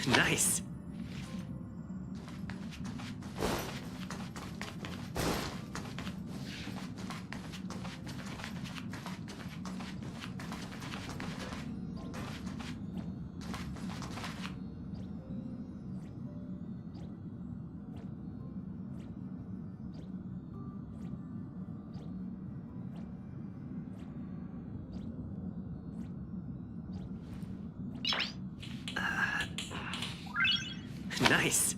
Nice. Nice.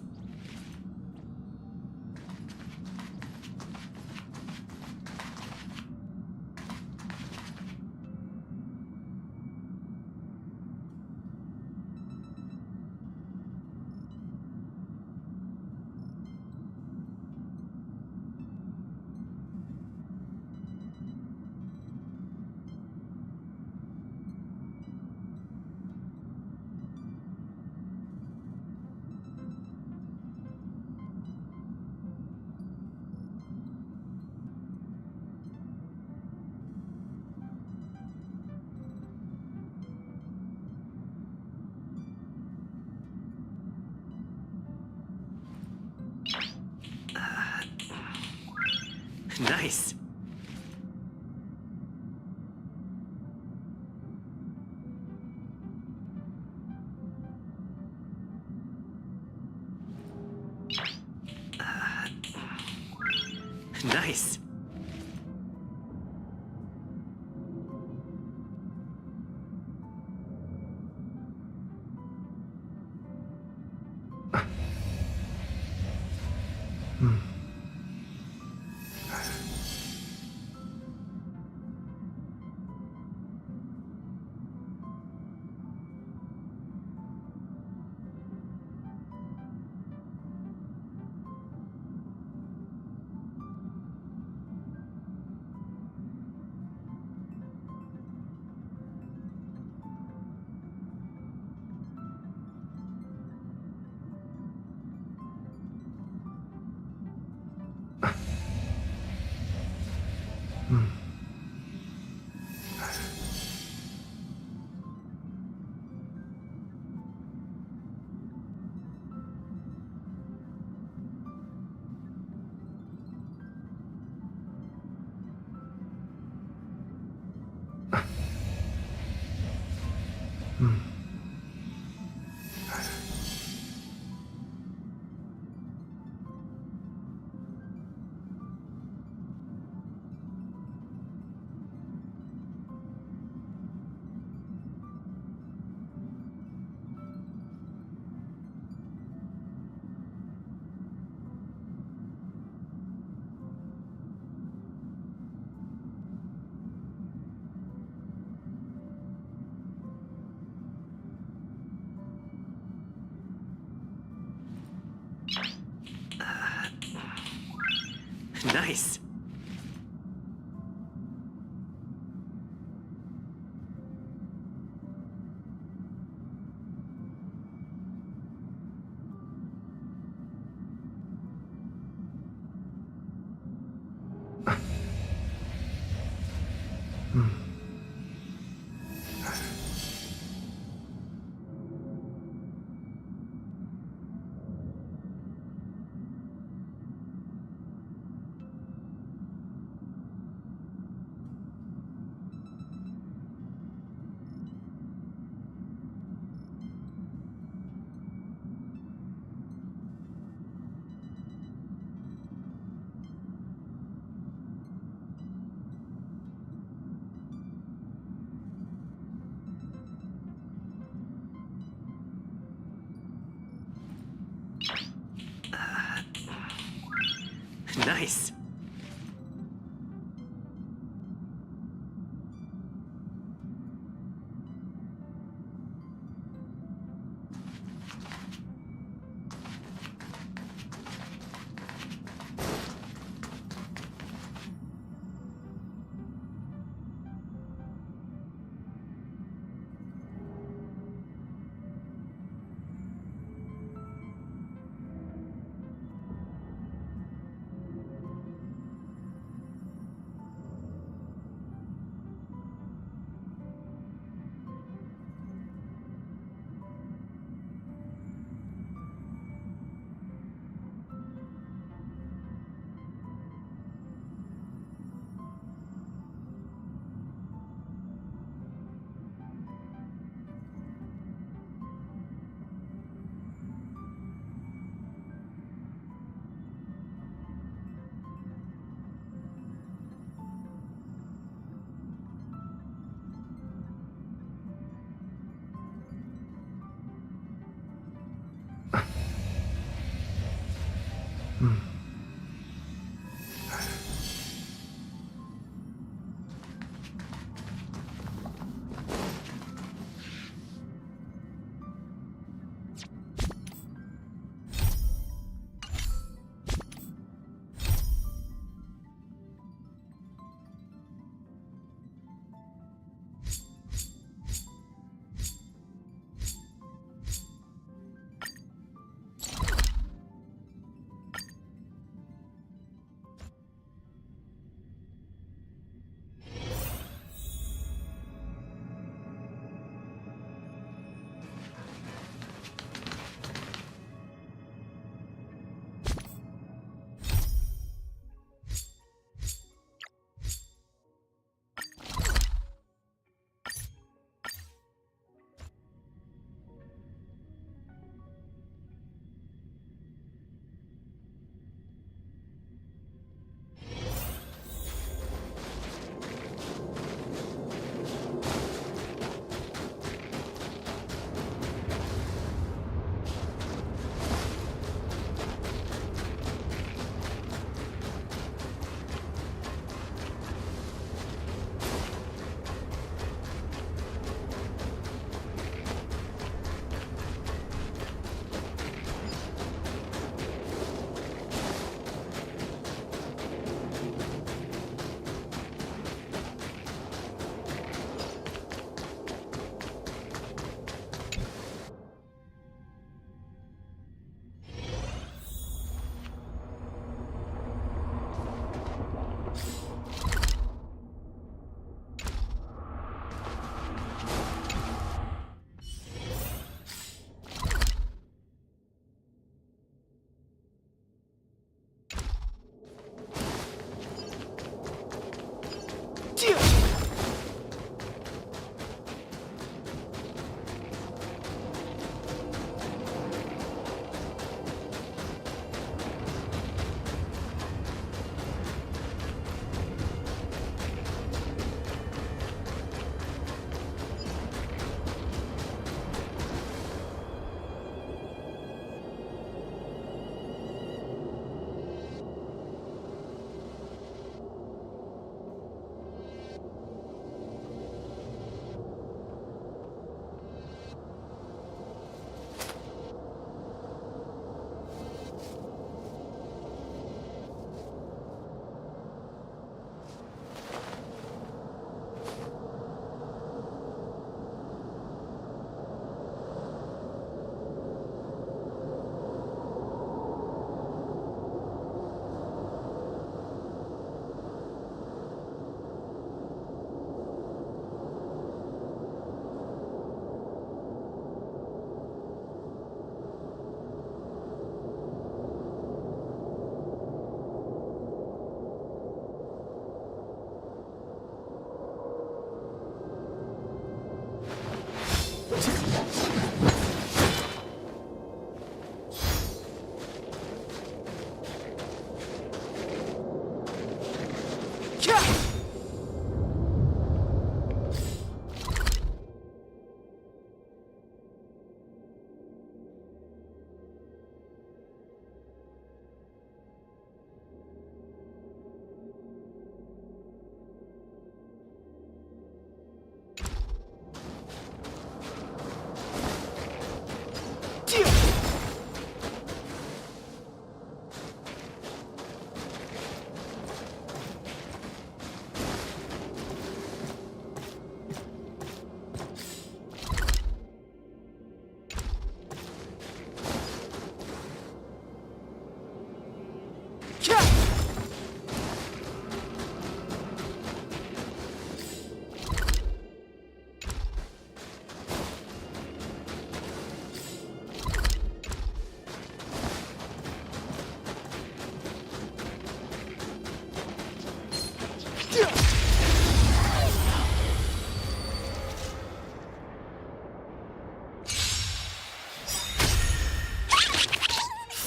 Nice. Nice. Nice. Nice.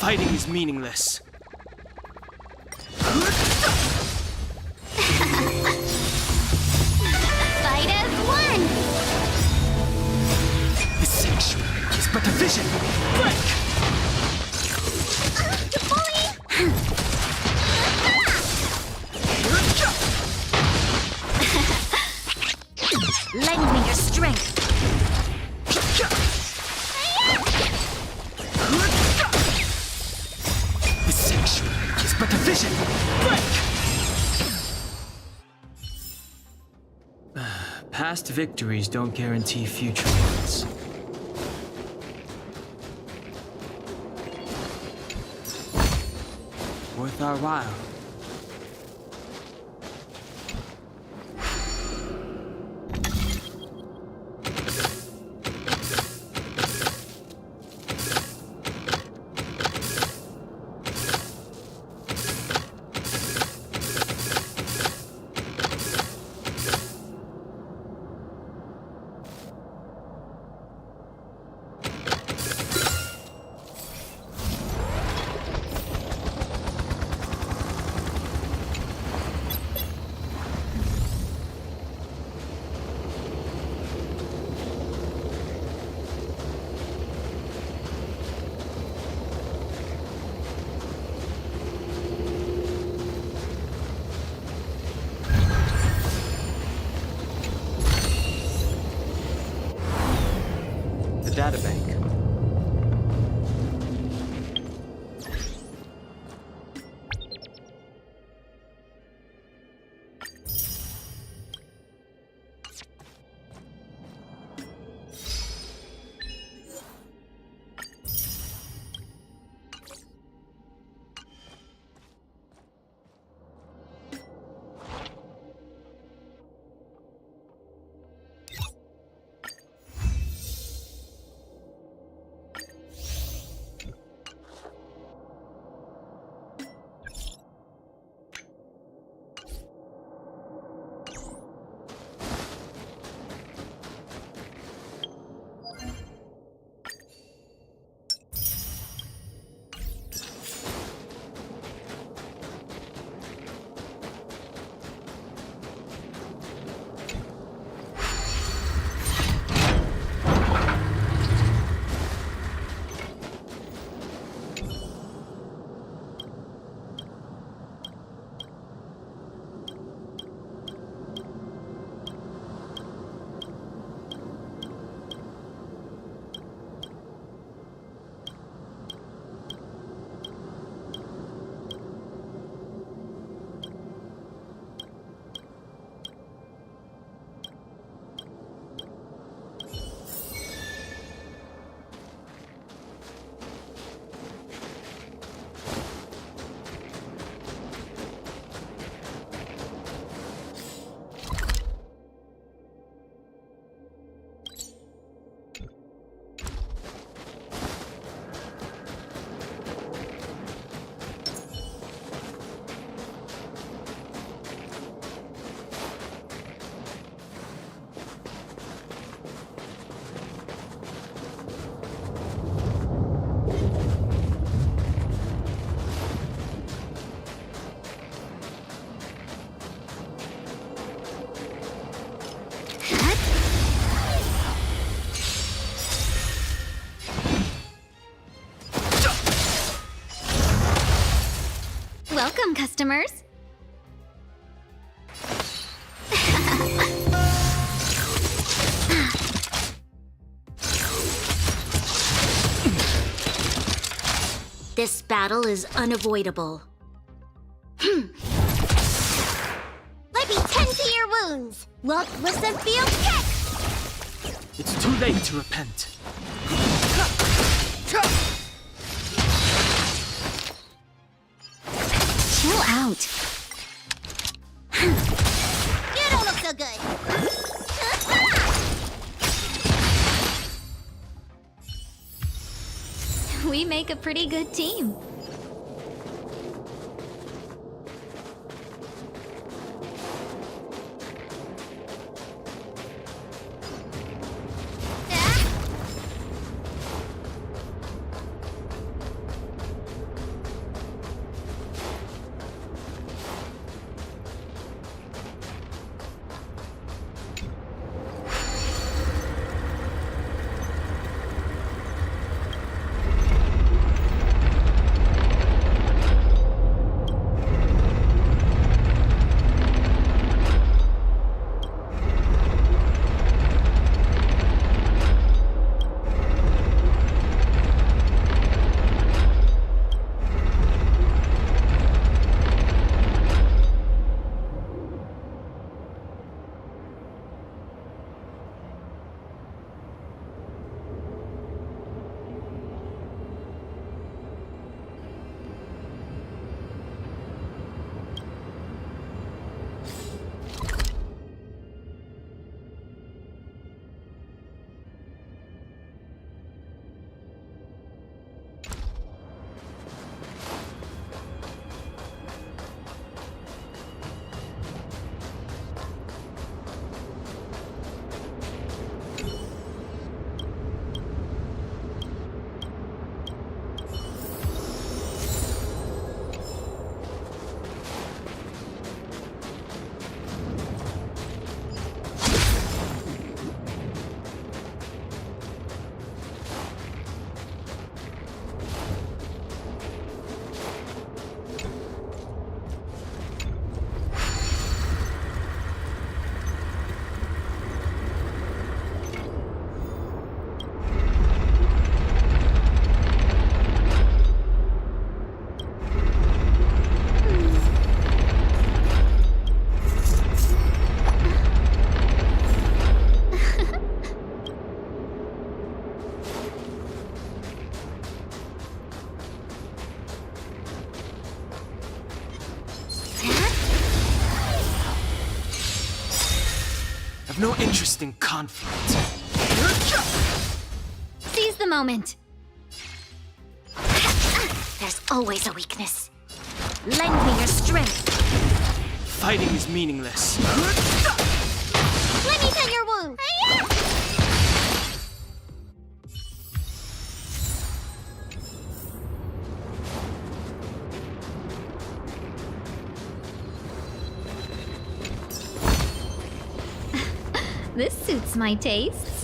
Fighting is meaningless. Fight as one! The sanctuary is but a vision. Break! To bully! Past victories don't guarantee future ones. Worth our while. Databank. Welcome, customers. This battle is unavoidable. Let me tend to your wounds. Look, listen, feel, kick! It's too late to repent. Chill out. You don't look so good. We make a pretty good team. no interest in conflict. Seize the moment. There's always a weakness. Lend me your strength. Fighting is meaningless. Let me tend your wound. This suits my tastes.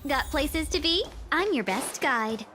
Got places to be? I'm your best guide.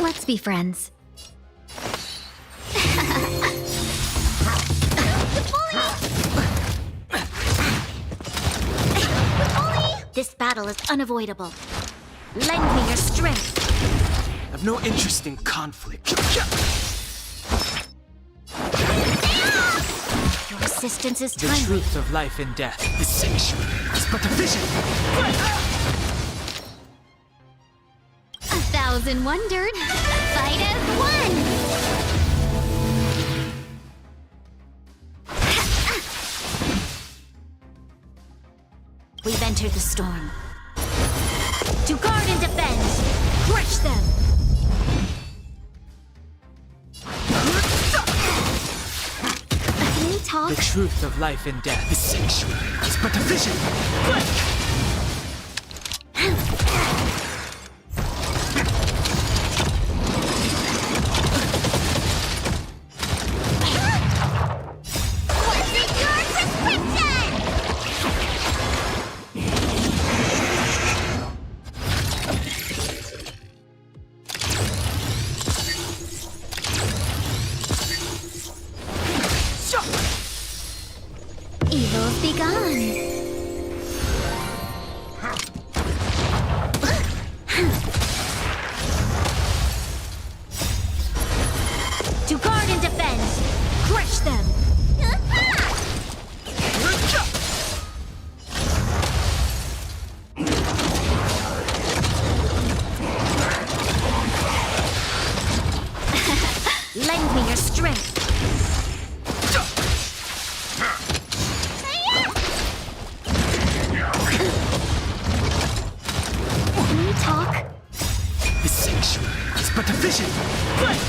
Let's be friends. This battle is unavoidable. Lend me your strength. I've no interest in conflict. Your resistance is The timely. truth of life and death, the sanctuary, is but a vision. 1,000 wondered. Fight as one. We've entered the storm. To guard and defend! Crush them! Can we talk? The truth of life and death. The sanctuary is but a vision. Break! What's in your prescription? Evils be gone. To guard and defend! Crush them! Lend me your strength! Can we talk? The sanctuary is but a vision. Break!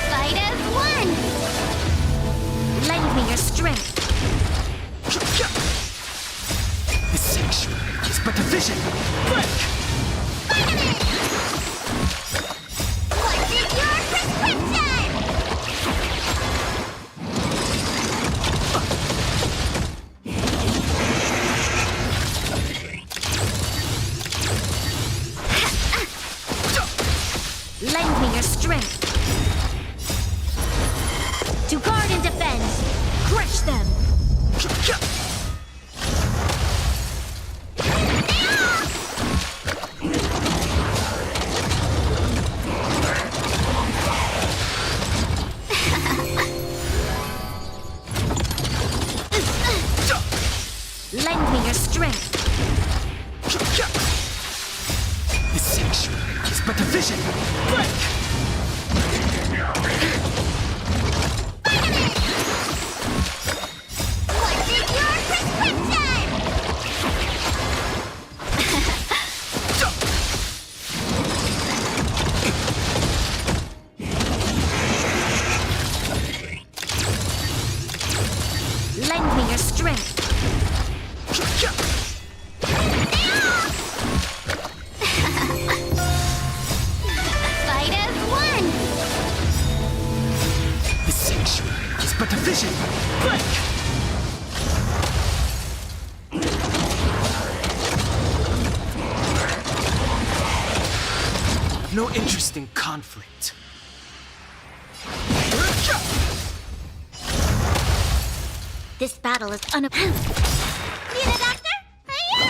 Fight as one. Lend me your strength! The sanctuary is but a vision. Break! What's in your prescription? Lend me your strength! To guard and defend! Crush them! Lend me your strength! The sanctuary is but a vision. Break! What's in your prescription? Lend me your strength! Fight as one. The sanctuary is but a vision. Break! I've no interest in conflict. This battle is Need a doctor? Hiya!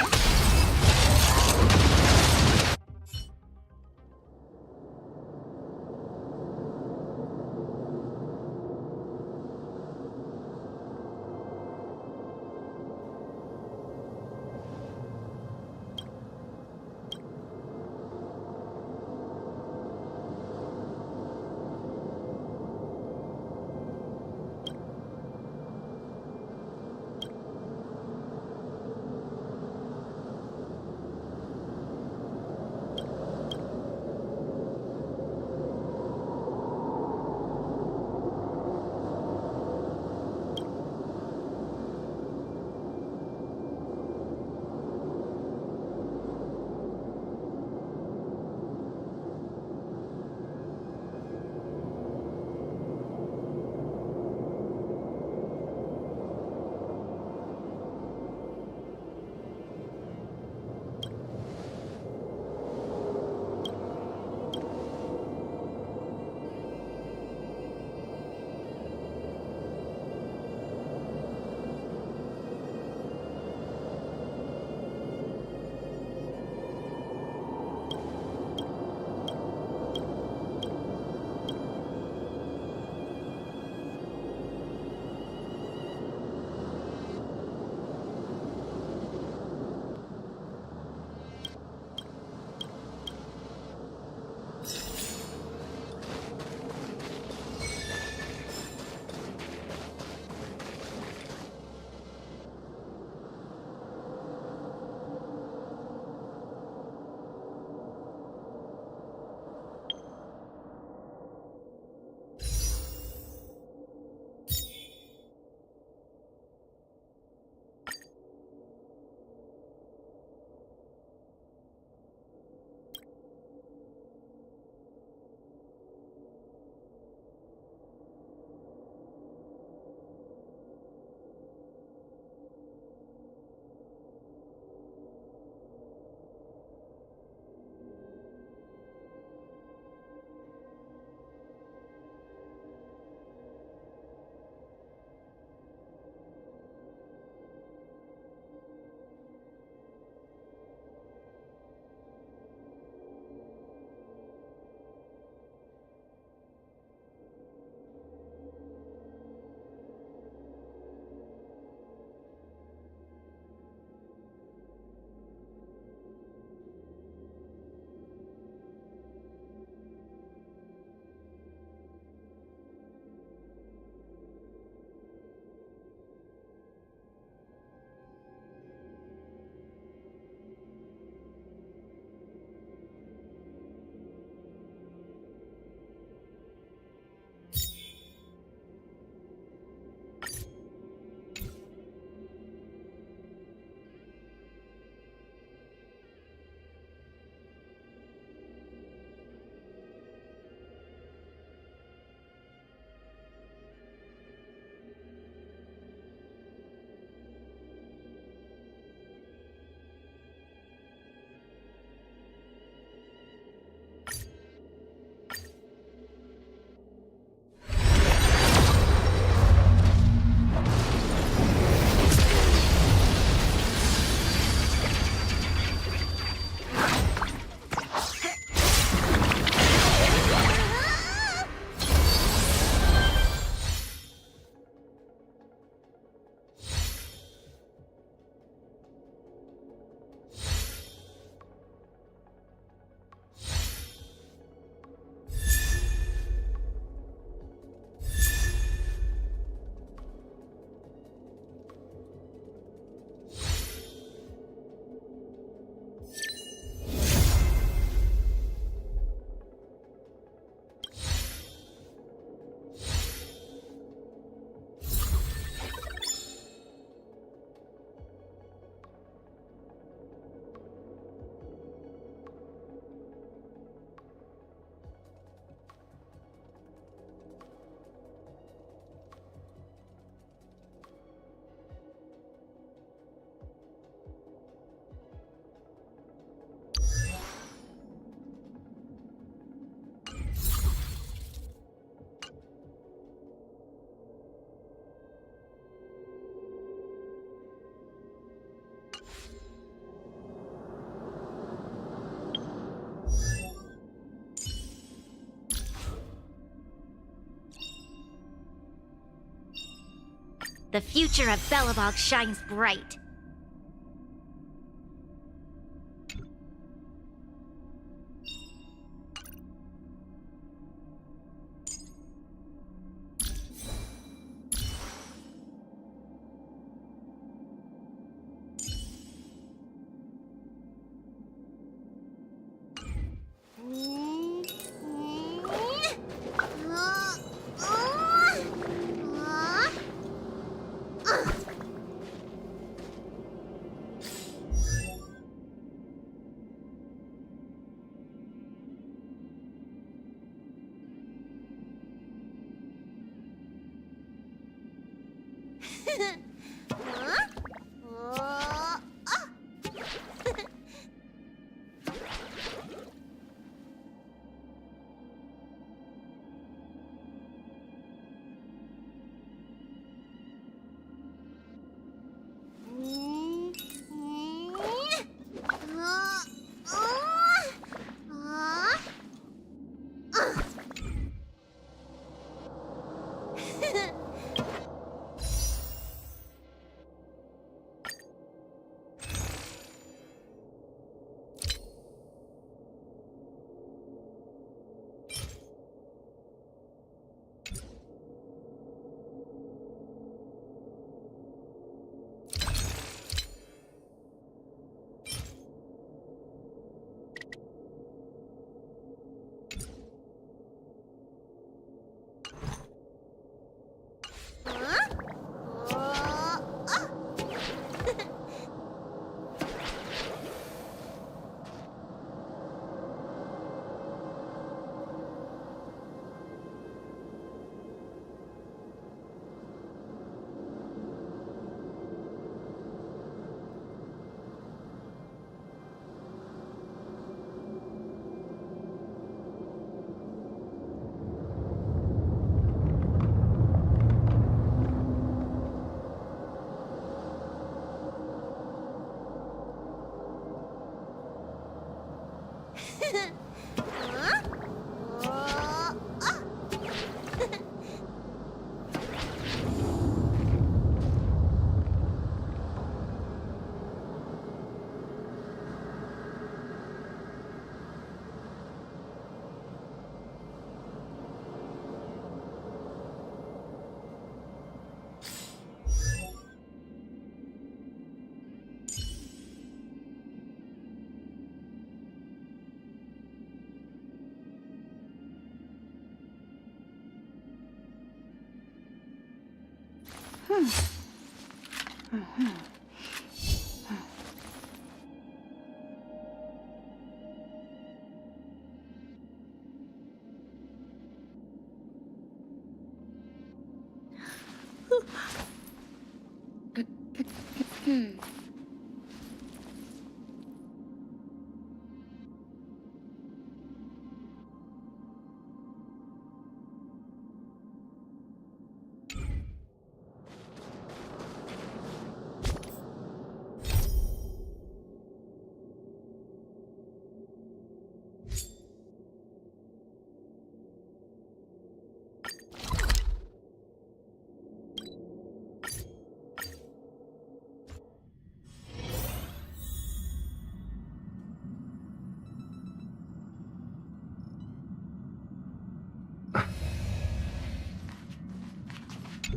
The future of Belobog shines bright.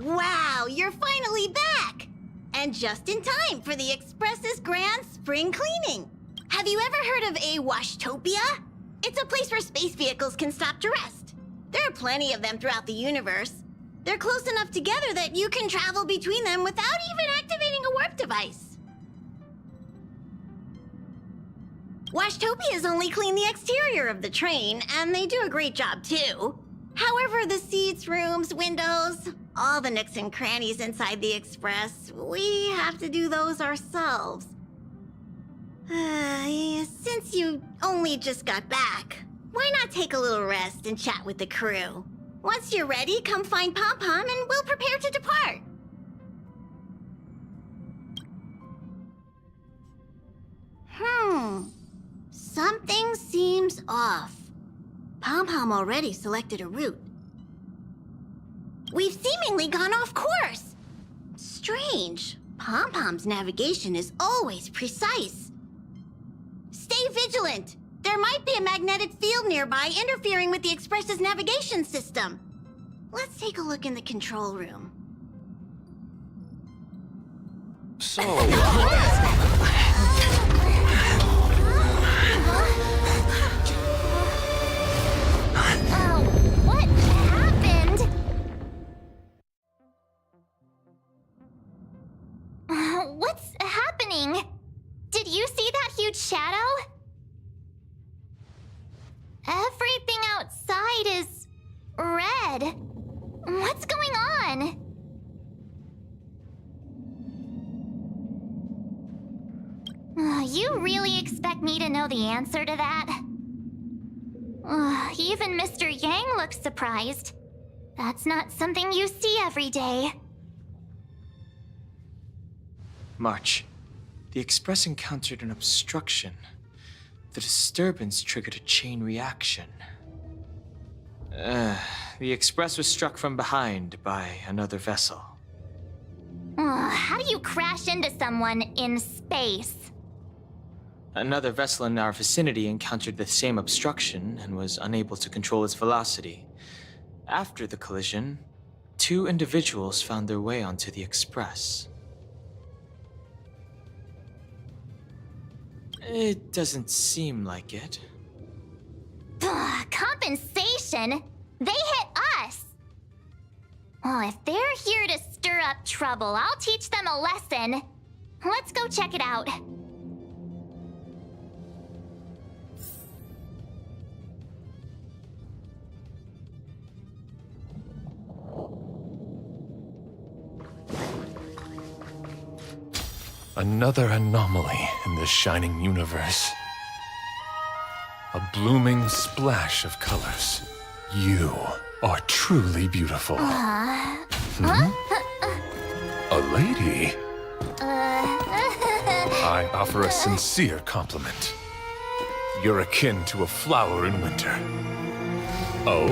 Wow, you're finally back! And just in time for the Express's grand spring cleaning. Have you ever heard of a washtopia? It's a place where space vehicles can stop to rest. There are plenty of them throughout the universe. They're close enough together that you can travel between them without even activating a warp device. Washtopias only clean the exterior of the train, and they do a great job too. However, the seats, rooms, windows, all the nooks and crannies inside the Express, we have to do those ourselves. Since you only just got back, why not take a little rest and chat with the crew? Once you're ready, come find Pom Pom and we'll prepare to depart. Something seems off. Pom Pom already selected a route. We've seemingly gone off course. strange. Pom-Pom's navigation is always precise. Stay vigilant! There might be a magnetic field nearby interfering with the Express's navigation system. Let's take a look in the control room. So, What happened? What's happening? Did you see that huge shadow? Everything outside is red. What's going on? You really expect me to know the answer to that? Even Mr. Yang looks surprised. That's not something you see every day. March, the Express encountered an obstruction. The disturbance triggered a chain reaction. The Express was struck from behind by another vessel. How do you crash into someone in space? Another vessel in our vicinity encountered the same obstruction and was unable to control its velocity. After the collision, 2 individuals found their way onto the Express. It doesn't seem like it. Compensation? They hit us! If they're here to stir up trouble, I'll teach them a lesson. Let's go check it out. Another anomaly in this shining universe. A blooming splash of colors. You are truly beautiful. A lady? I offer a sincere compliment. You're akin to a flower in winter. Oh?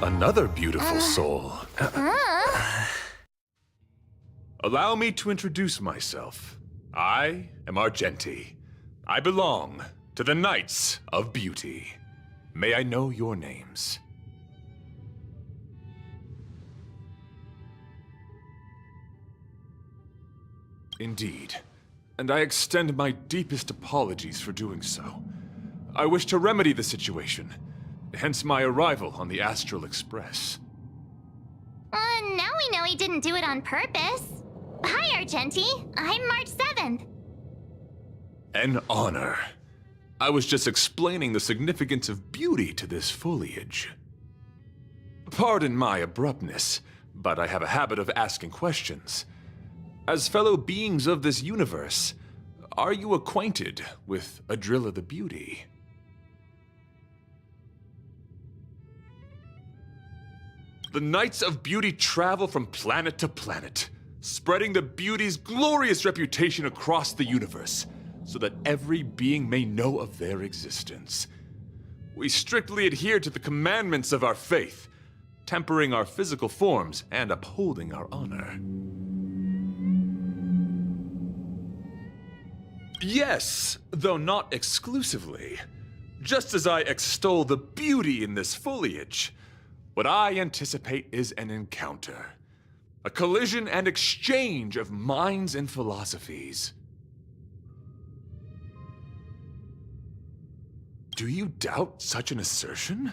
Another beautiful soul. Allow me to introduce myself. I am Argenti. I belong to the Knights of Beauty. May I know your names? Indeed, and I extend my deepest apologies for doing so. I wish to remedy the situation, hence my arrival on the Astral Express. Now we know he didn't do it on purpose. Hi, Argenti. I'm March 7th. An honor. I was just explaining the significance of beauty to this foliage. Pardon my abruptness, but I have a habit of asking questions. As fellow beings of this universe, are you acquainted with Adrilla the Beauty? The Knights of Beauty travel from planet to planet, spreading the beauty's glorious reputation across the universe, so that every being may know of their existence. We strictly adhere to the commandments of our faith, tempering our physical forms and upholding our honor. Yes, though not exclusively. Just as I extol the beauty in this foliage, what I anticipate is an encounter. A collision and exchange of minds and philosophies. Do you doubt such an assertion?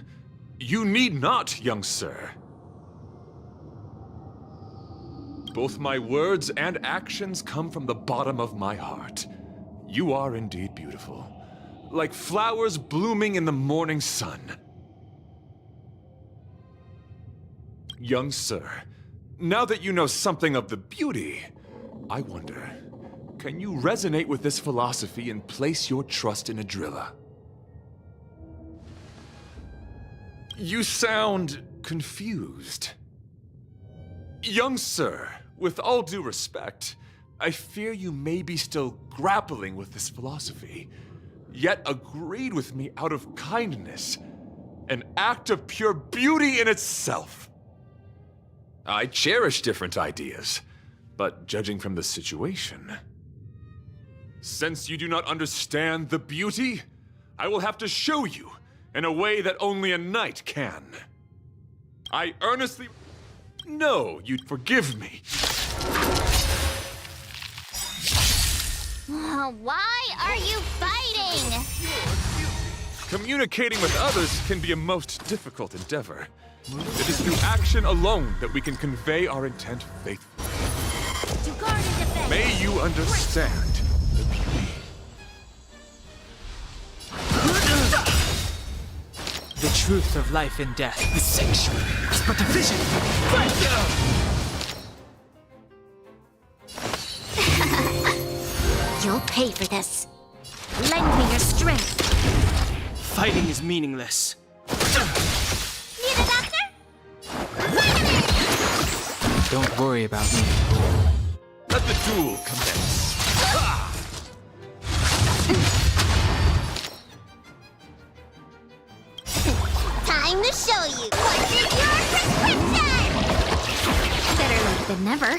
You need not, young sir. Both my words and actions come from the bottom of my heart. You are indeed beautiful, like flowers blooming in the morning sun. Young sir, now that you know something of the beauty, I wonder, can you resonate with this philosophy and place your trust in Adrilla? You sound confused. Young sir, with all due respect, I fear you may be still grappling with this philosophy, yet agreed with me out of kindness, an act of pure beauty in itself. I cherish different ideas, but judging from the situation... Since you do not understand the beauty, I will have to show you in a way that only a knight can. I earnestly... know you'd forgive me. Why are you fighting? Communicating with others can be a most difficult endeavor. It is through action alone that we can convey our intent faithfully. To guard and defend. May you understand the beauty. The truth of life and death. The sanctuary is but a vision. You'll pay for this. Lend me your strength. Fighting is meaningless. Need a doctor? Don't worry about me. Let the duel commence. Time to show you what is your prescription! Better late than never.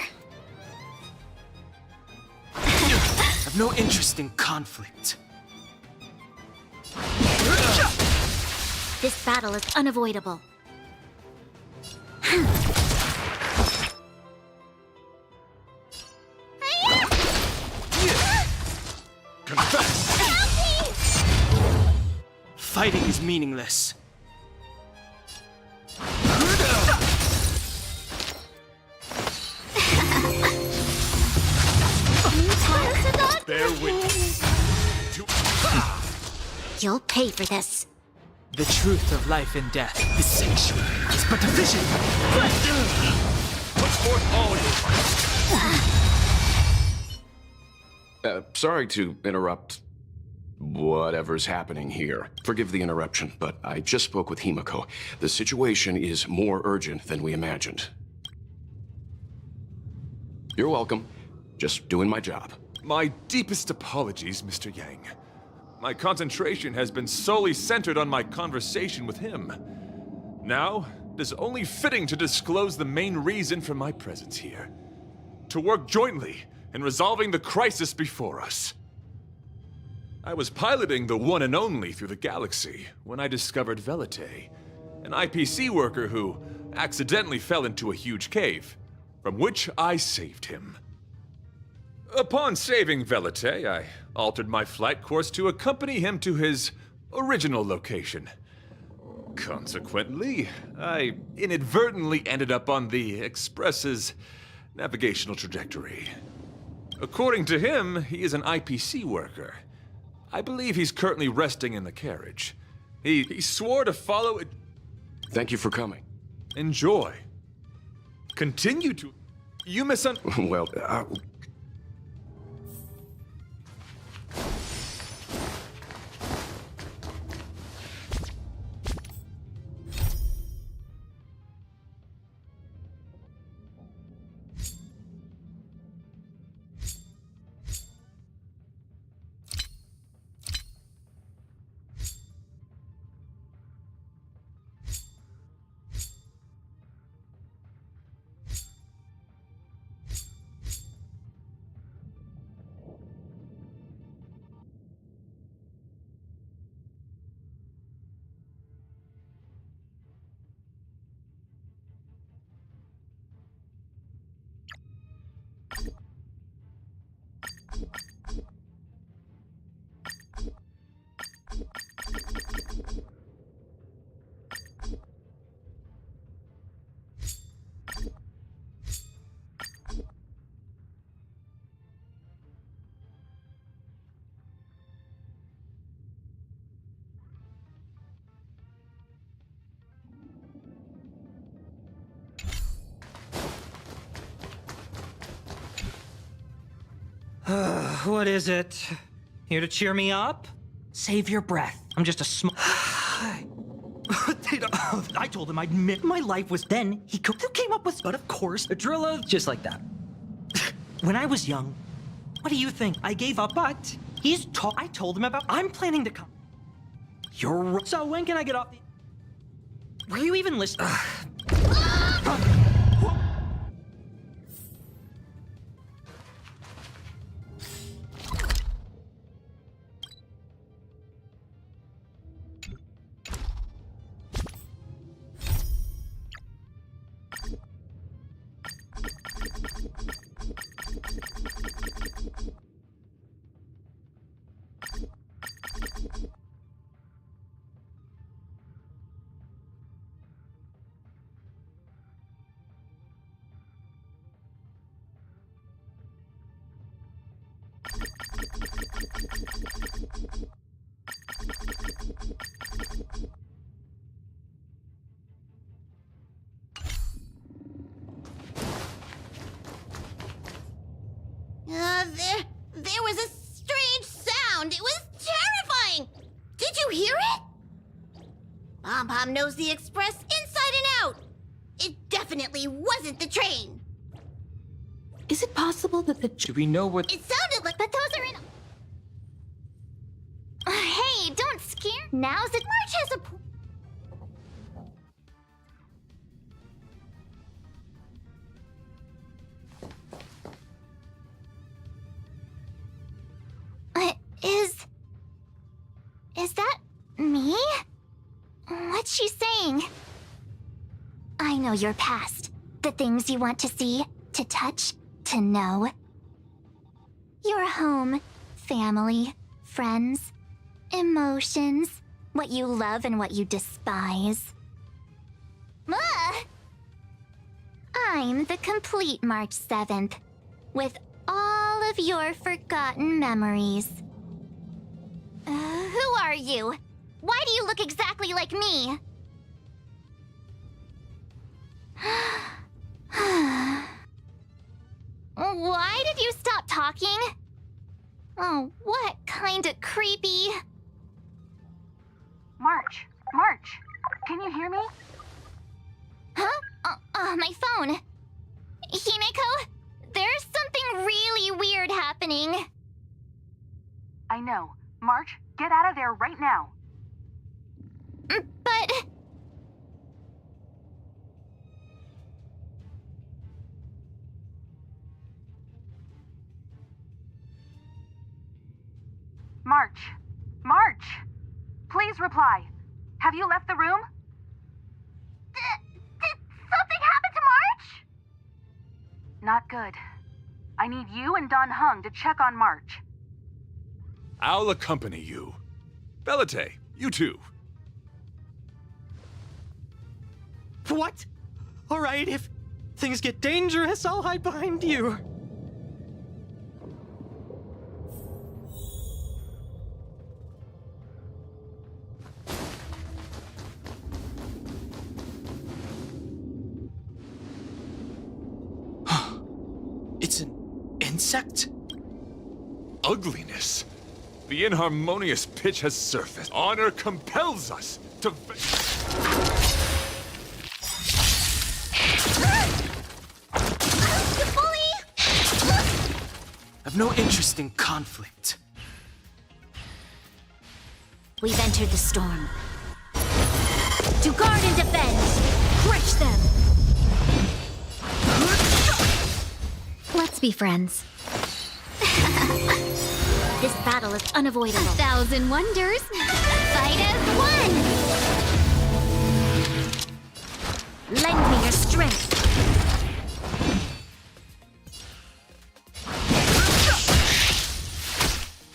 I've no interest in conflict. This battle is unavoidable. Confess! Fighting is meaningless. Bear witness to... You'll pay for this. The truth of life and death. The sanctuary is but a vision. Put forth all your might. Sorry to interrupt whatever's happening here. Forgive the interruption, but I just spoke with Himiko. The situation is more urgent than we imagined. You're welcome. Just doing my job. My deepest apologies, Mr. Yang. My concentration has been solely centered on my conversation with him. Now, it is only fitting to disclose the main reason for my presence here. To work jointly in resolving the crisis before us. I was piloting the one and only through the galaxy when I discovered Velite, an IPC worker who accidentally fell into a huge cave, from which I saved him. Upon saving Velite, I altered my flight course to accompany him to his original location. Consequently, I inadvertently ended up on the Express's navigational trajectory. According to him, he is an IPC worker. I believe he's currently resting in the carriage. He swore to follow it. Thank you for coming. Enjoy. Continue to... You Well, What is it? Here to cheer me up? Save your breath. I'm just a small... I told him I'd admit my life was then. He came up with, but of course, a Drilla just like that. When I was young, what do you think? I gave up, but I told him about... I'm planning to come. So when can I get off the... Were you even listening? There was a strange sound. It was terrifying. Did you hear it? Pom-Pom knows the Express inside and out. It definitely wasn't the train. Is it possible that the Do we know what... It sounded like... But those are in... Hey, don't scare... Now's the... March has a... Is that me? What's she saying? I know your past. The things you want to see, to touch, to know. Your home, family, friends, emotions, what you love and what you despise. I'm the complete March 7th, with all of your forgotten memories. Who are you? Why do you look exactly like me? Why did you stop talking? Oh, what kind of creepy... March, can you hear me? Huh? My phone. Himeko, there's something really weird happening. I know. March, get out of there right now. But... March! Please reply. Have you left the room? Did something happen to March? Not good. I need you and Don Hung to check on March. I'll accompany you. Belate, you too. What? All right, if things get dangerous, I'll hide behind you. It's an insect? Ugliness. The inharmonious pitch has surfaced. Honor compels us to... I've no interest in conflict. We've entered the storm. To guard and defend! Crush them! Let's be friends. This battle is unavoidable. 1,000 wonders! Fight as one! Lend me your strength!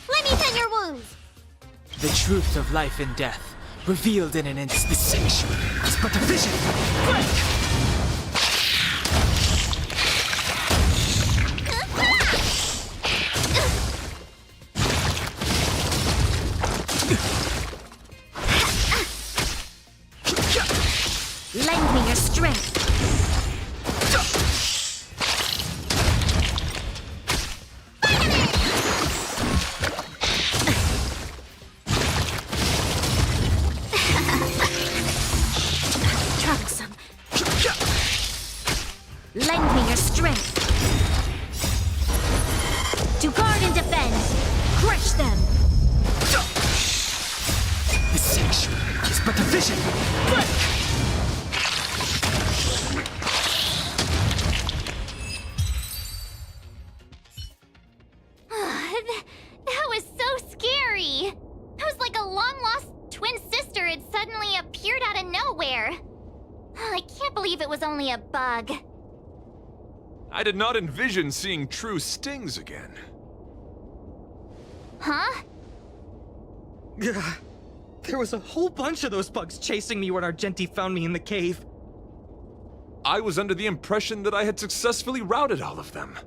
Let me tend your wounds. The truth of life and death, revealed in an instant. The sanctuary is but a vision. Break! Lend me your strength! Troublesome. Lend me your strength! To guard and defend! Crush them! The sanctuary is but a vision. Break! That was so scary! It was like a long-lost twin sister had suddenly appeared out of nowhere. I can't believe it was only a bug. I did not envision seeing true stings again. Huh? There was a whole bunch of those bugs chasing me when Argenti found me in the cave. I was under the impression that I had successfully routed all of them.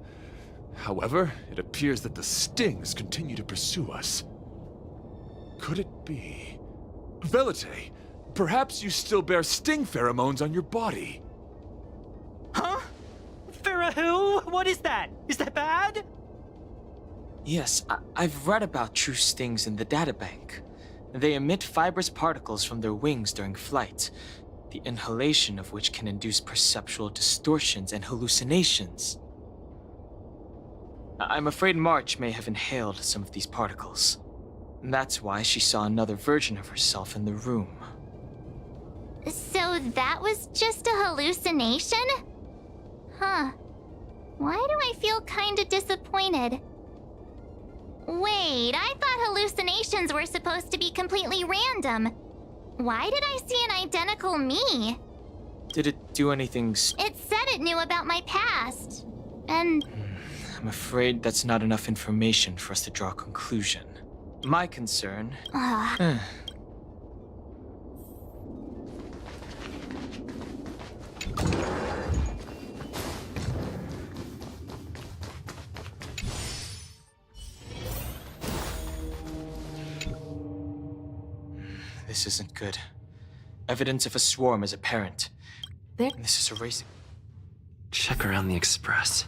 However, it appears that the stings continue to pursue us. Could it be... Velite, perhaps you still bear sting pheromones on your body. Huh? Farah who? What is that? Is that bad? Yes, I've read about true stings in the databank. They emit fibrous particles from their wings during flight, the inhalation of which can induce perceptual distortions and hallucinations. I'm afraid March may have inhaled some of these particles. That's why she saw another version of herself in the room. So that was just a hallucination? Huh. Why do I feel kinda disappointed? Wait, I thought hallucinations were supposed to be completely random. Why did I see an identical me? Did it do anything It said it knew about my past. And I'm afraid that's not enough information for us to draw a conclusion. My concern... This isn't good. Evidence of a swarm is apparent. This is a racing... Check around the Express.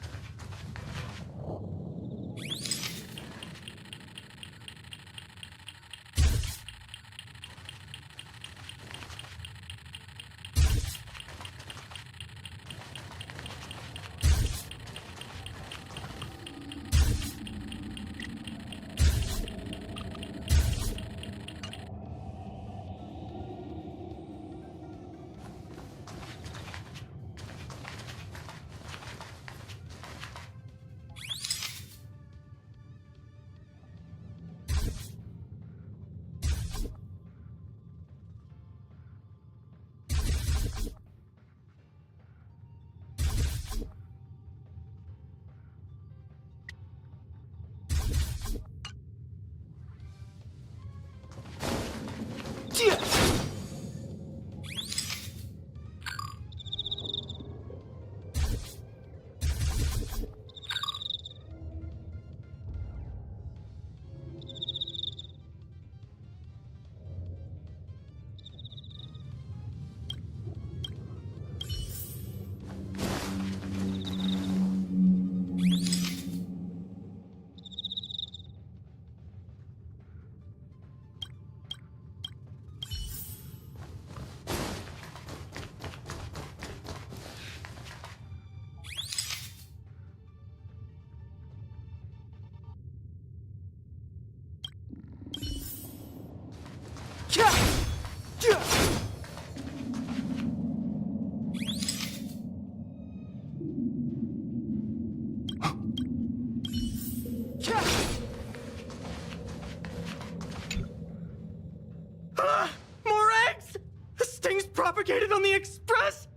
More eggs! Stings propagated on the Express?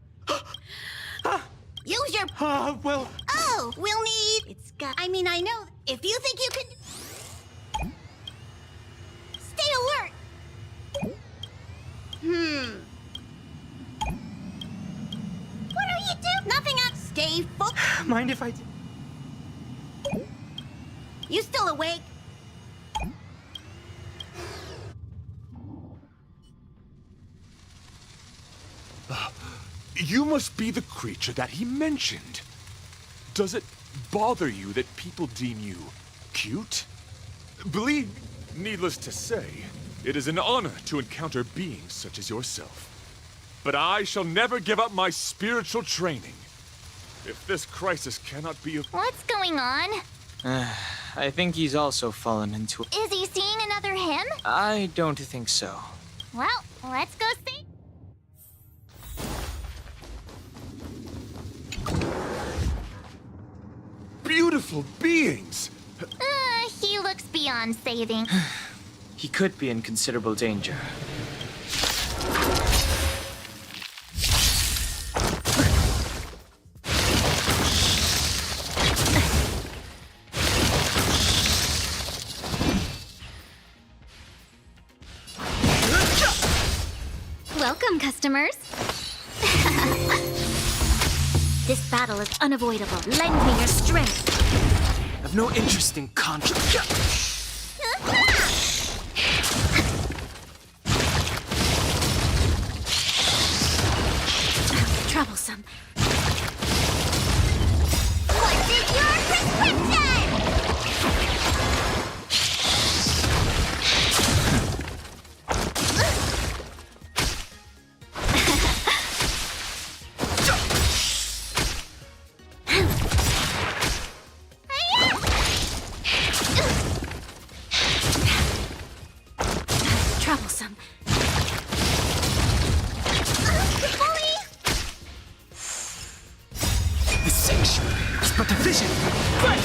Use your... Well... Oh, we'll need... It's got... I mean, I know... If you think you can... Stay alert! What are you doing? Nothing else. Stay focused. Mind if I... You still awake? You must be the creature that he mentioned. Does it bother you that people deem you cute? Believe, needless to say, it is an honor to encounter beings such as yourself. But I shall never give up my spiritual training. If this crisis cannot be of... what's going on? I think he's also fallen into... Is he seeing another him? I don't think so. Well, let's go see. Beautiful beings! He looks beyond saving. He could be in considerable danger. Welcome, customers. This battle is unavoidable. Lend me your strength. I've no interest in contract. Troublesome. What is your prescription? Troublesome. The sanctuary is but a vision. Break!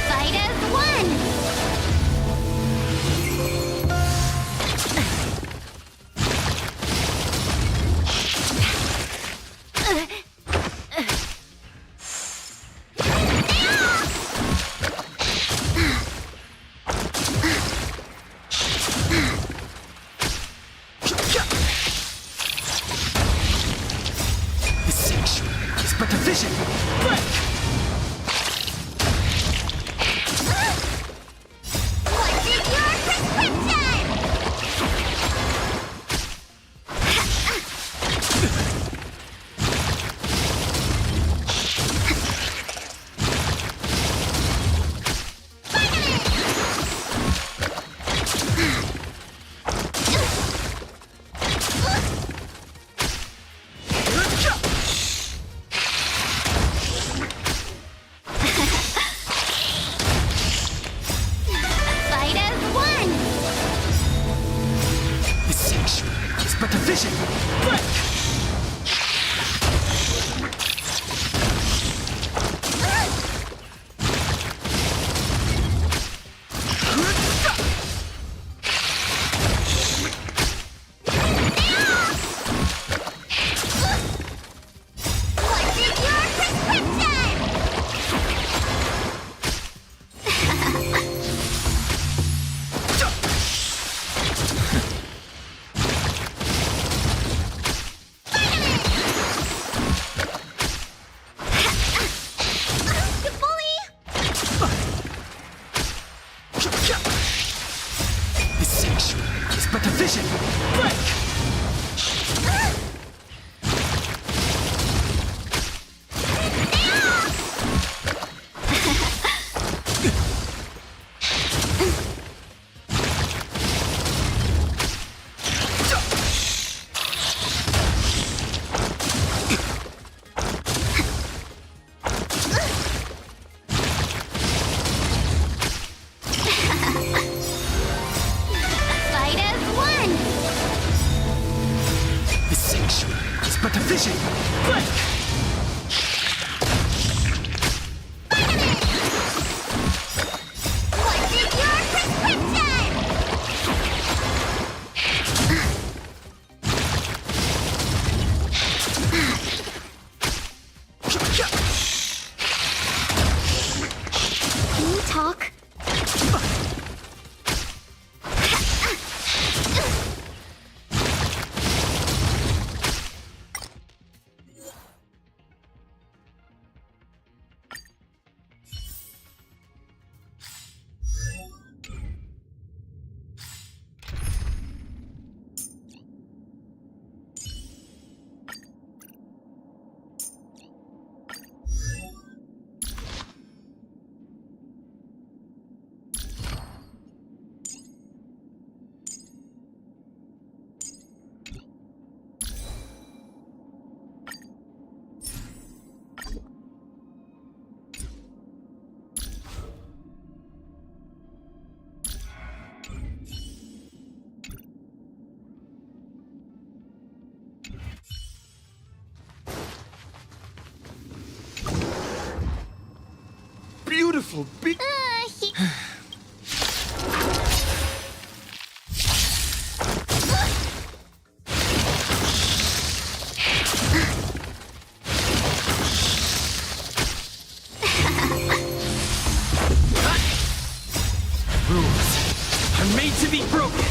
Fight as one! The sanctuary is but a vision. Break! What is your prescription? Fight as one! The sanctuary is but a vision. Break! What is your prescription? The sanctuary is but a vision. Break! Fight as one! The sanctuary is but a vision. Break! What is your prescription? Can you talk? Beautiful Rules are made to be broken.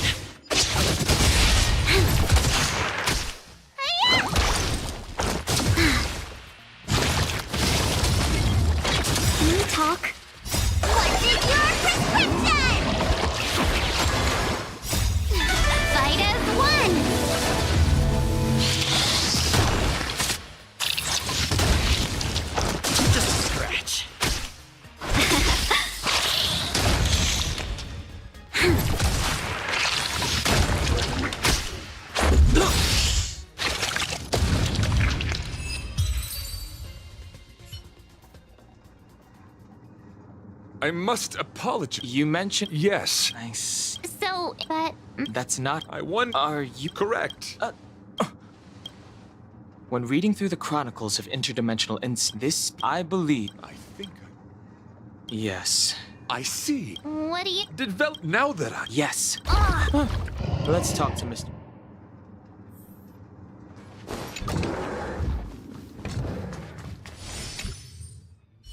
I must apologize. You mentioned. Yes, Nice. So, but That's not. I won. Are you. Correct. When reading through the chronicles of interdimensional this, I believe. I think Yes. I see. what do you? Did now that I... Yes. Ugh. Let's talk to Mr.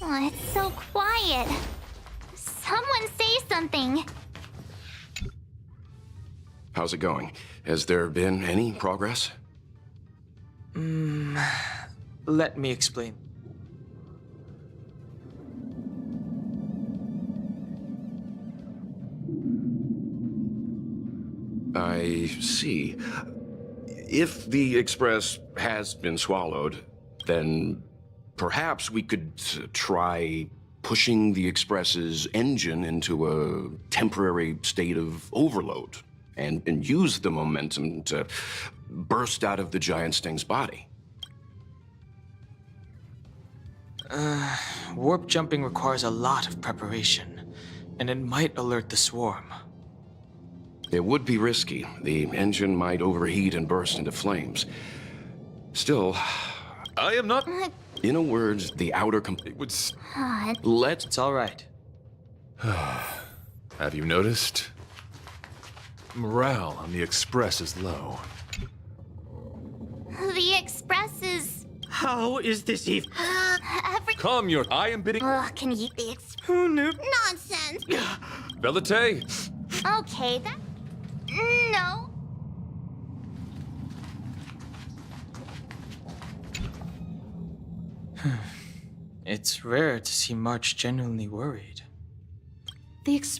Oh, it's so quiet. Someone say something. How's it going? Has there been any progress? Let me explain. I see. If the Express has been swallowed, then perhaps we could try pushing the Express's engine into a temporary state of overload and use the momentum to burst out of the giant sting's body. Warp jumping requires a lot of preparation, and it might alert the swarm. It would be risky. The engine might overheat and burst into flames. Still, I am not... in a word, the outer It would... Let's... It's all right. Have you noticed? Morale on the Express is low. The Express is How is this even? every. Calm your... I am bidding... Ugh, can you? The Who knew? Nonsense! Velite! Okay, that. No. It's rare to see March genuinely worried.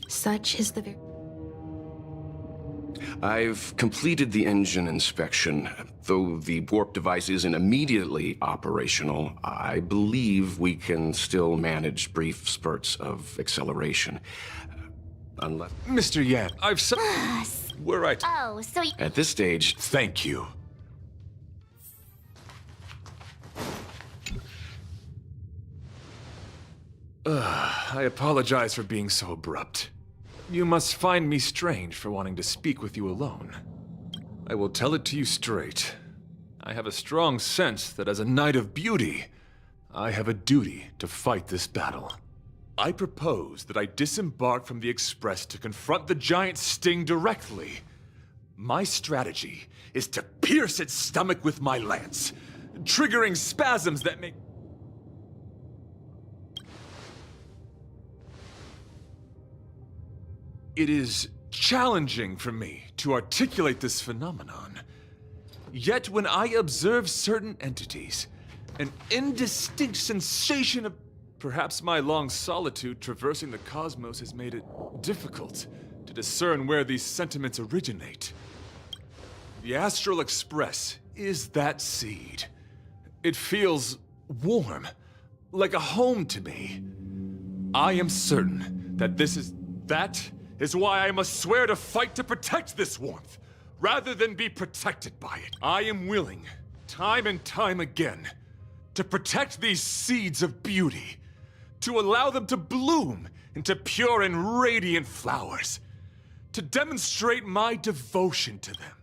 Such is the very. I've completed the engine inspection. Though the warp device isn't immediately operational, I believe we can still manage brief spurts of acceleration. Unless... Mr. Yan, I've some... We're right. Oh, so At this stage, Thank you. I apologize for being so abrupt. You must find me strange for wanting to speak with you alone. I will tell it to you straight. I have a strong sense that as a Knight of Beauty, I have a duty to fight this battle. I propose that I disembark from the Express to confront the giant sting directly. My strategy is to pierce its stomach with my lance, triggering spasms that make... It is challenging for me to articulate this phenomenon. Yet when I observe certain entities, an indistinct sensation of... Perhaps my long solitude traversing the cosmos has made it difficult to discern where these sentiments originate. The Astral Express is that seed. It feels warm, like a home to me. I am certain that that is why I must swear to fight to protect this warmth, rather than be protected by it. I am willing, time and time again, to protect these seeds of beauty, to allow them to bloom into pure and radiant flowers, to demonstrate my devotion to them.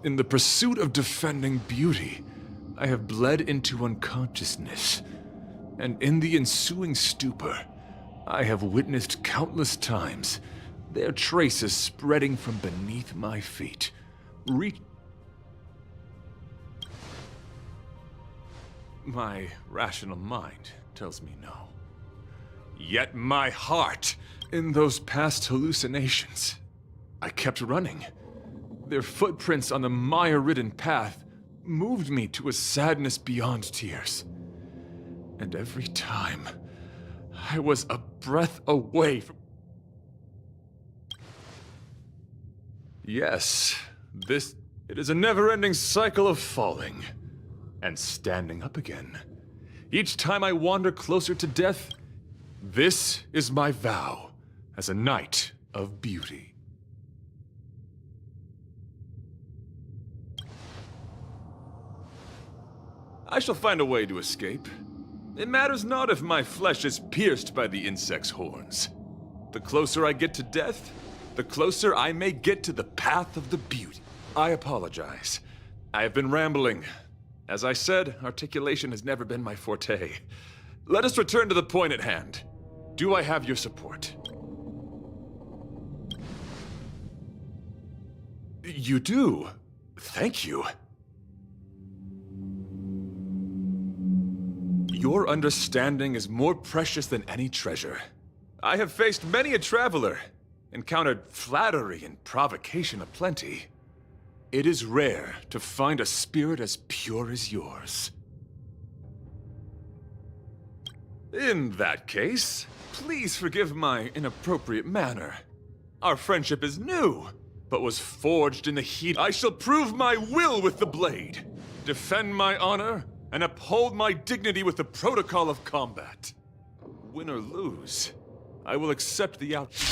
In the pursuit of defending beauty, I have bled into unconsciousness, and in the ensuing stupor, I have witnessed countless times their traces spreading from beneath my feet, My rational mind tells me no. Yet my heart, in those past hallucinations, I kept running. Their footprints on the mire-ridden path moved me to a sadness beyond tears. And every time, I was a breath away from... Yes, it is a never-ending cycle of falling and standing up again. Each time I wander closer to death, this is my vow as a Knight of Beauty. I shall find a way to escape. It matters not if my flesh is pierced by the insect's horns. The closer I get to death, the closer I may get to the path of the beauty. I apologize. I have been rambling. As I said, articulation has never been my forte. Let us return to the point at hand. Do I have your support? You do. Thank you. Your understanding is more precious than any treasure. I have faced many a traveler, encountered flattery and provocation aplenty. It is rare to find a spirit as pure as yours. In that case, please forgive my inappropriate manner. Our friendship is new, but was forged in the heat. I shall prove my will with the blade, defend my honor, and uphold my dignity with the protocol of combat. Win or lose, I will accept the outcome.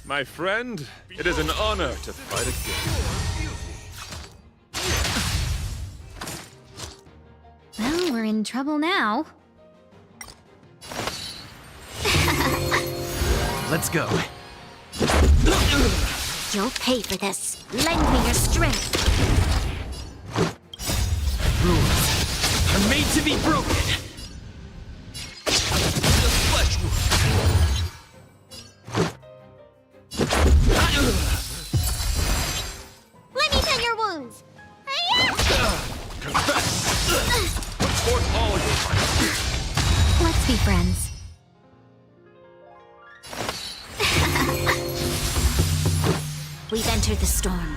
My friend, it is an honor to fight again. Well, we're in trouble now. Let's go. You'll pay for this. Lend me your strength. Rules are made to be broken. The flesh wound. Let me tend your wounds. Confess! Put forth all your might. Let's be friends. We've entered the storm.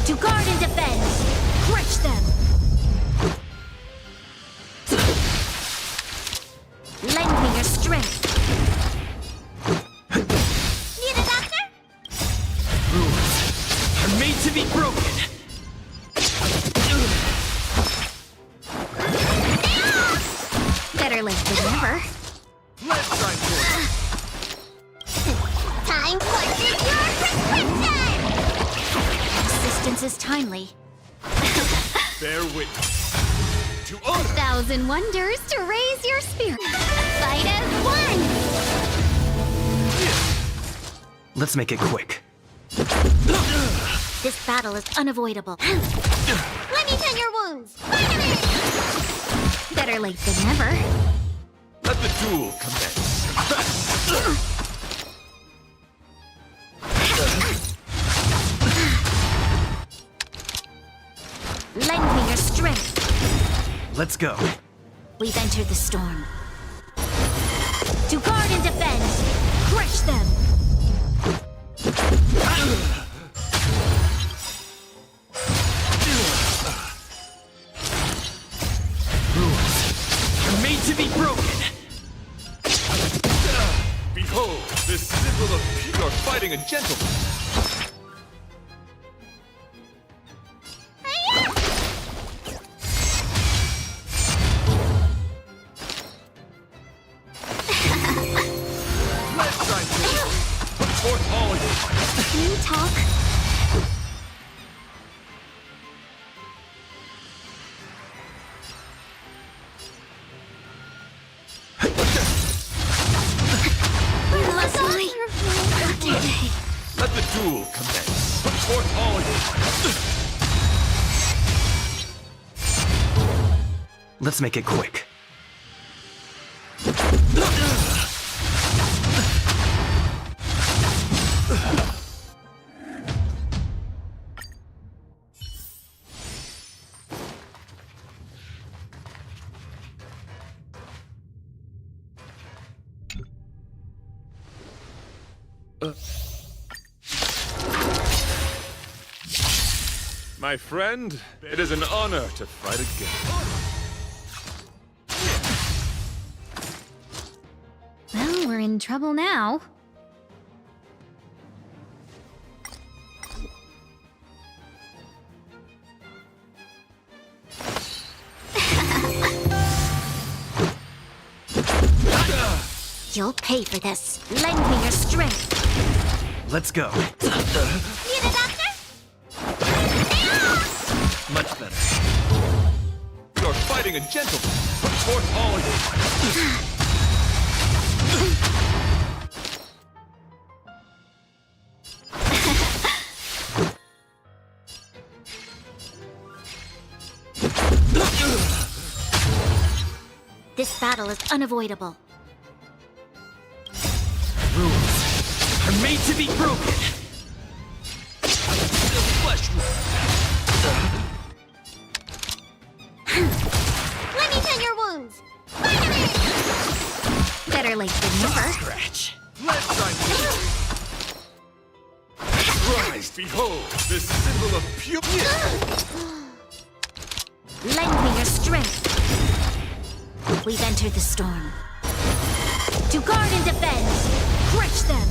To guard and defend! Crush them! Lend me your strength. Need a doctor? Rules are made to be broken. Better late than never. Let's try for Time for your prescription! Assistance is timely. bear witness to honor. 1,000 wonders to raise your spirit. Fight as one! Let's make it quick. This battle is unavoidable. Let me tend your wounds. Finally! Better late than never. Let the duel commence. Confess! Lend me your strength. Let's go. We've entered the storm. To guard and defend! Crush them! Rules are made to be broken. Behold, this symbol of pure fighting a gentleman. Let's try to put forth all your might. Can you talk? Where was I? Okay. Let the duel commence. Put forth all your might. Let's make it quick. My friend, it is an honor to fight again. Well, we're in trouble now. You'll pay for this. Lend me your strength. Let's go. Need a doctor? a gentleman. Put forth all your might. This battle is unavoidable. Rules are made to be broken. The flesh wound. Let me tend your wounds. Better late than never. Scratch. Let's rise, behold, this symbol of purity. Lend me your strength. We've entered the storm. To guard and defend! Crush them!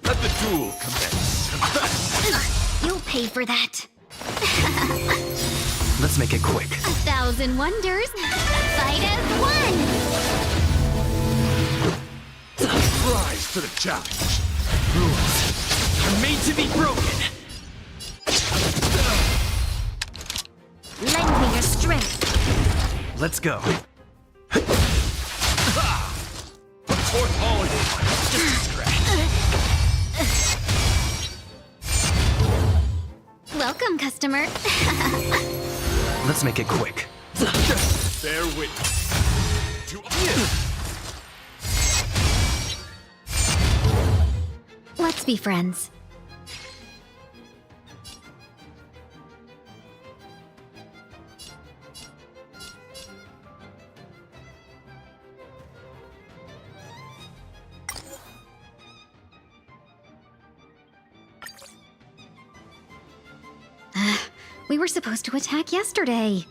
Let the duel commence. You'll pay for that. Let's make it quick. 1,000 wonders. Fight as one! Rise to the challenge. Rules are made to be broken. Lend me your strength. Let's go. Put forth all your might. Just a scratch. Welcome, customer. Let's make it quick. Bear witness. To Let's be friends. We were supposed to attack yesterday.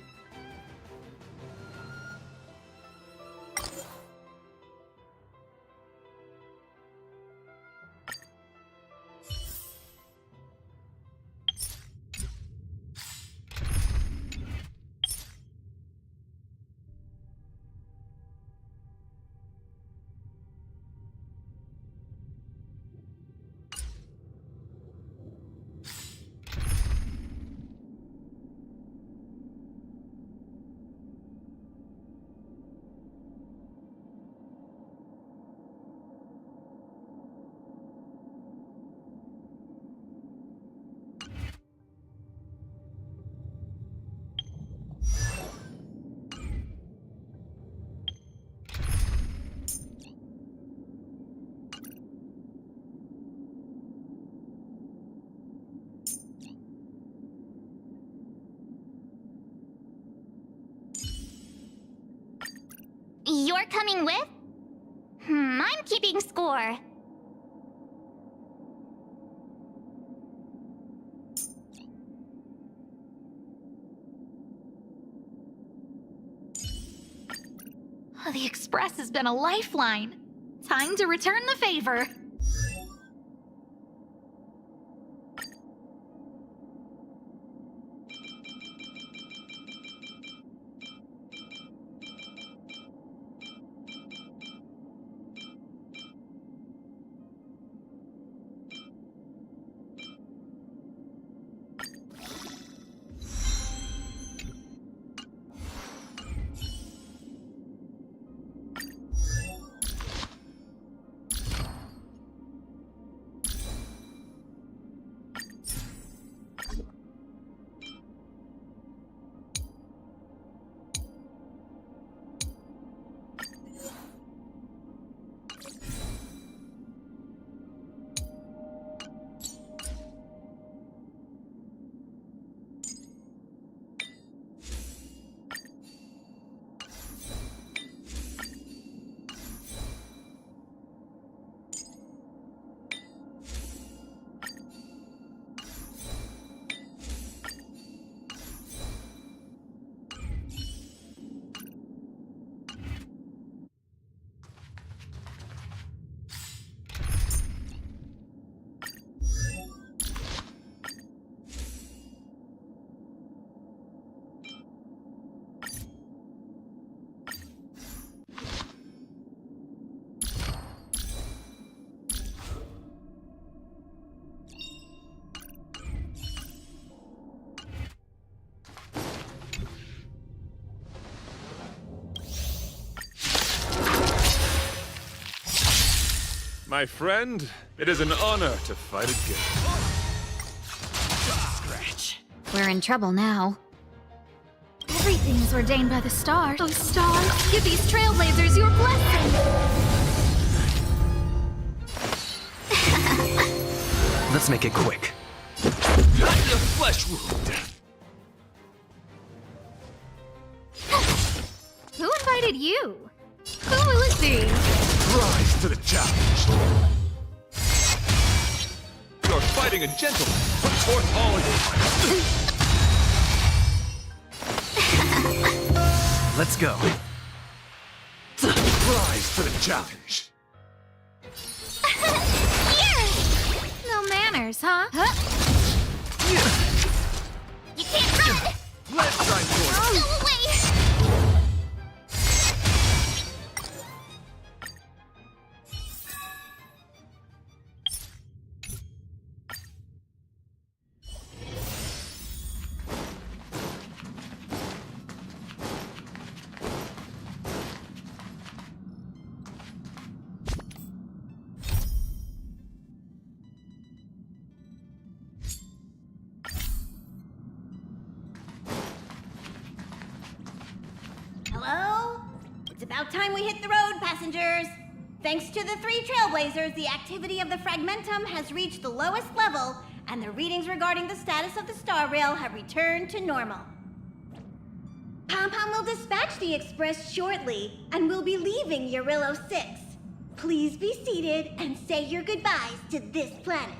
You're coming with? I'm keeping score. The Express has been a lifeline. Time to return the favor. My friend, it is an honor to fight again. Scratch. We're in trouble now. Everything is ordained by the stars. Oh, stars, give these trailblazers your blessing! Let's make it quick. Cut the flesh wound! Who invited you? Who will it be? Rise to the challenge! You're fighting a gentleman! Put forth all your might! Let's go. Rise to the challenge! No manners, huh? You can't run! Let's try for Go away! Hello? It's about time we hit the road, passengers. Thanks to the 3 trailblazers, the activity of the fragmentum has reached the lowest level, and the readings regarding the status of the star rail have returned to normal. Pom-Pom will dispatch the express shortly, and will be leaving Eurillo 6. Please be seated and say your goodbyes to this planet.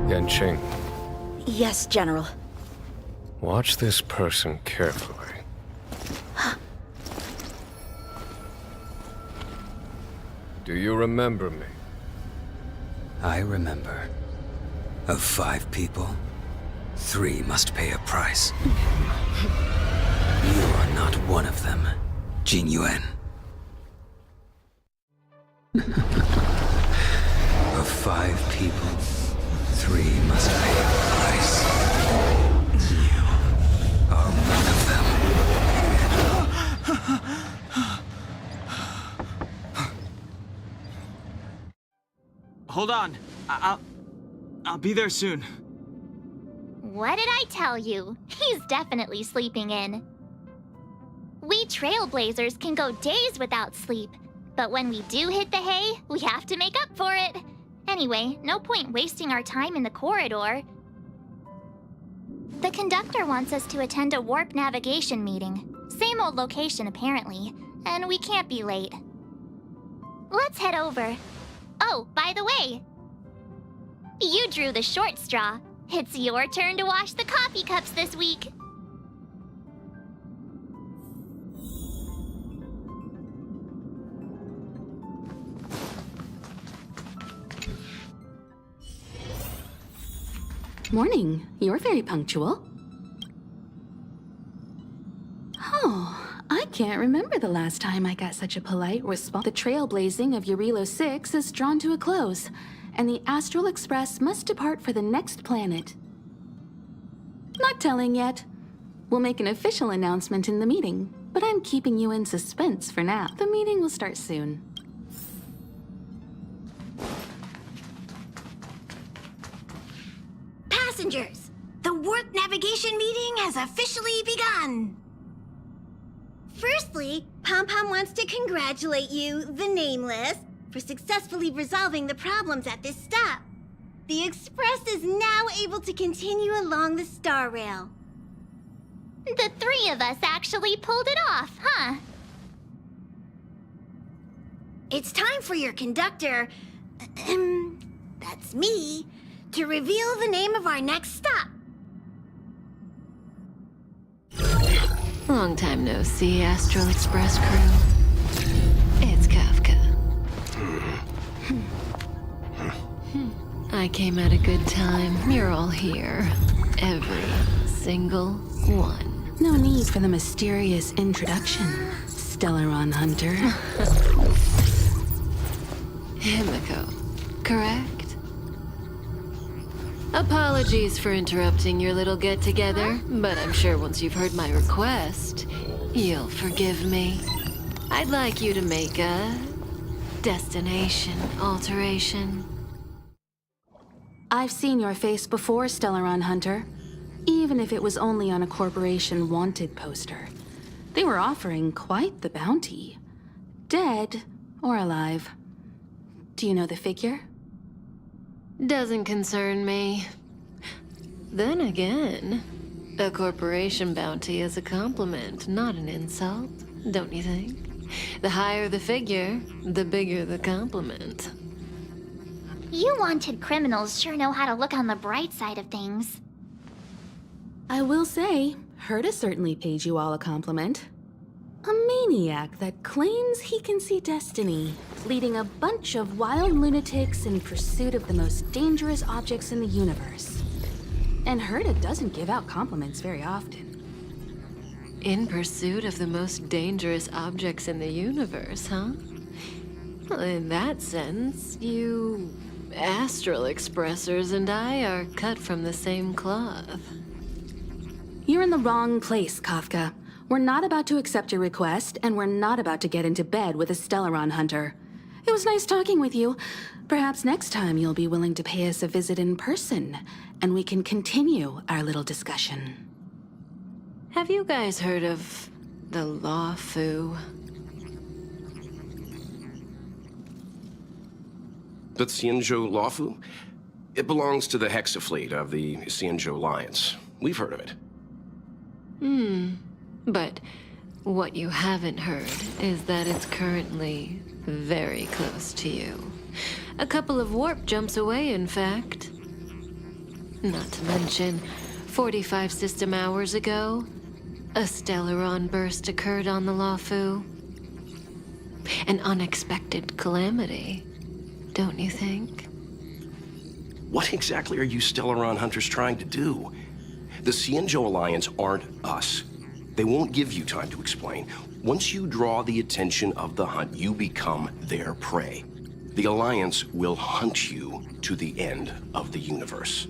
Yanqing, Yes, General. watch this person carefully. Do you remember me? I remember. Of 5 people, 3 must pay a price. You are not one of them, Jin Yuan. Of 5 people, 3 must pay a price. You are one of them. Hold on. I'll be there soon. What did I tell you? He's definitely sleeping in. We trailblazers can go days without sleep, but when we do hit the hay, we have to make up for it. Anyway, no point wasting our time in the corridor. The conductor wants us to attend a warp navigation meeting. Same old location, apparently, and we can't be late. Let's head over. Oh, by the way, you drew the short straw. It's your turn to wash the coffee cups this week. Morning. You're very punctual. Oh, I can't remember the last time I got such a polite response. The trailblazing of Eurillo 6 is drawn to a close, and the Astral Express must depart for the next planet. Not telling yet. We'll make an official announcement in the meeting, but I'm keeping you in suspense for now. The meeting will start soon. Passengers, the warp navigation meeting has officially begun. Firstly, Pom-Pom wants to congratulate you, the Nameless, for successfully resolving the problems at this stop. The Express is now able to continue along the star rail. The 3 of us actually pulled it off, huh? It's time for your conductor, that's me, to reveal the name of our next stop. Long time no see, Astral Express crew. It's Kafka. I came at a good time. You're all here. Every single one. No need for the mysterious introduction, Stellaron Hunter. Himiko, correct? Apologies for interrupting your little get-together, but I'm sure once you've heard my request, you'll forgive me. I'd like you to make a destination alteration. I've seen your face before, Stellaron Hunter. Even if it was only on a corporation wanted poster. They were offering quite the bounty. Dead or alive. Do you know the figure? Doesn't concern me. Then again, a corporation bounty is a compliment, not an insult, don't you think? The higher the figure, the bigger the compliment. You wanted criminals sure know how to look on the bright side of things. I will say, Herta certainly paid you all a compliment. A maniac that claims he can see destiny, leading a bunch of wild lunatics in pursuit of the most dangerous objects in the universe. And Herta doesn't give out compliments very often. In pursuit of the most dangerous objects in the universe, huh? Well, in that sense, you Astral Expressers and I are cut from the same cloth. You're in the wrong place, Kafka. We're not about to accept your request, and we're not about to get into bed with a Stellaron Hunter. It was nice talking with you. Perhaps next time you'll be willing to pay us a visit in person, and we can continue our little discussion. Have you guys heard of the Law Fu? The Xianzhou Lawfu? It belongs to the Hexafleet of the Xianzhou Alliance. We've heard of it. But what you haven't heard is that it's currently very close to you. A couple of warp jumps away, in fact. Not to mention, 45 system hours ago, a Stellaron burst occurred on the Lawfu. An unexpected calamity, don't you think? What exactly are you Stellaron hunters trying to do? The Xianzhou Alliance aren't us. They won't give you time to explain. Once you draw the attention of the hunt, you become their prey. The Alliance will hunt you to the end of the universe.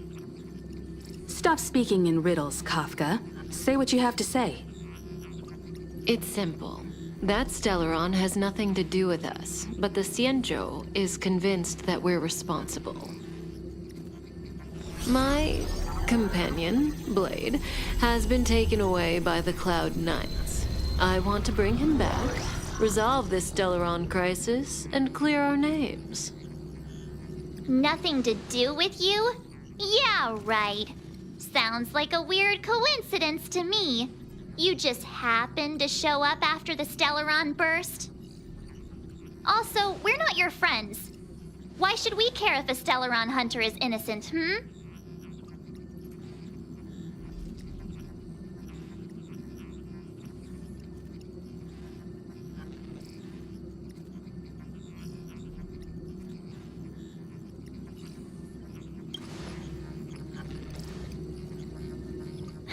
Stop speaking in riddles, Kafka. Say what you have to say. It's simple. That Stellaron has nothing to do with us, but the Xianzhou is convinced that we're responsible. My companion, Blade, has been taken away by the Cloud Knights. I want to bring him back, resolve this Stellaron crisis, and clear our names. Nothing to do with you? Yeah, right. Sounds like a weird coincidence to me. You just happened to show up after the Stellaron burst? Also, we're not your friends. Why should we care if a Stellaron hunter is innocent,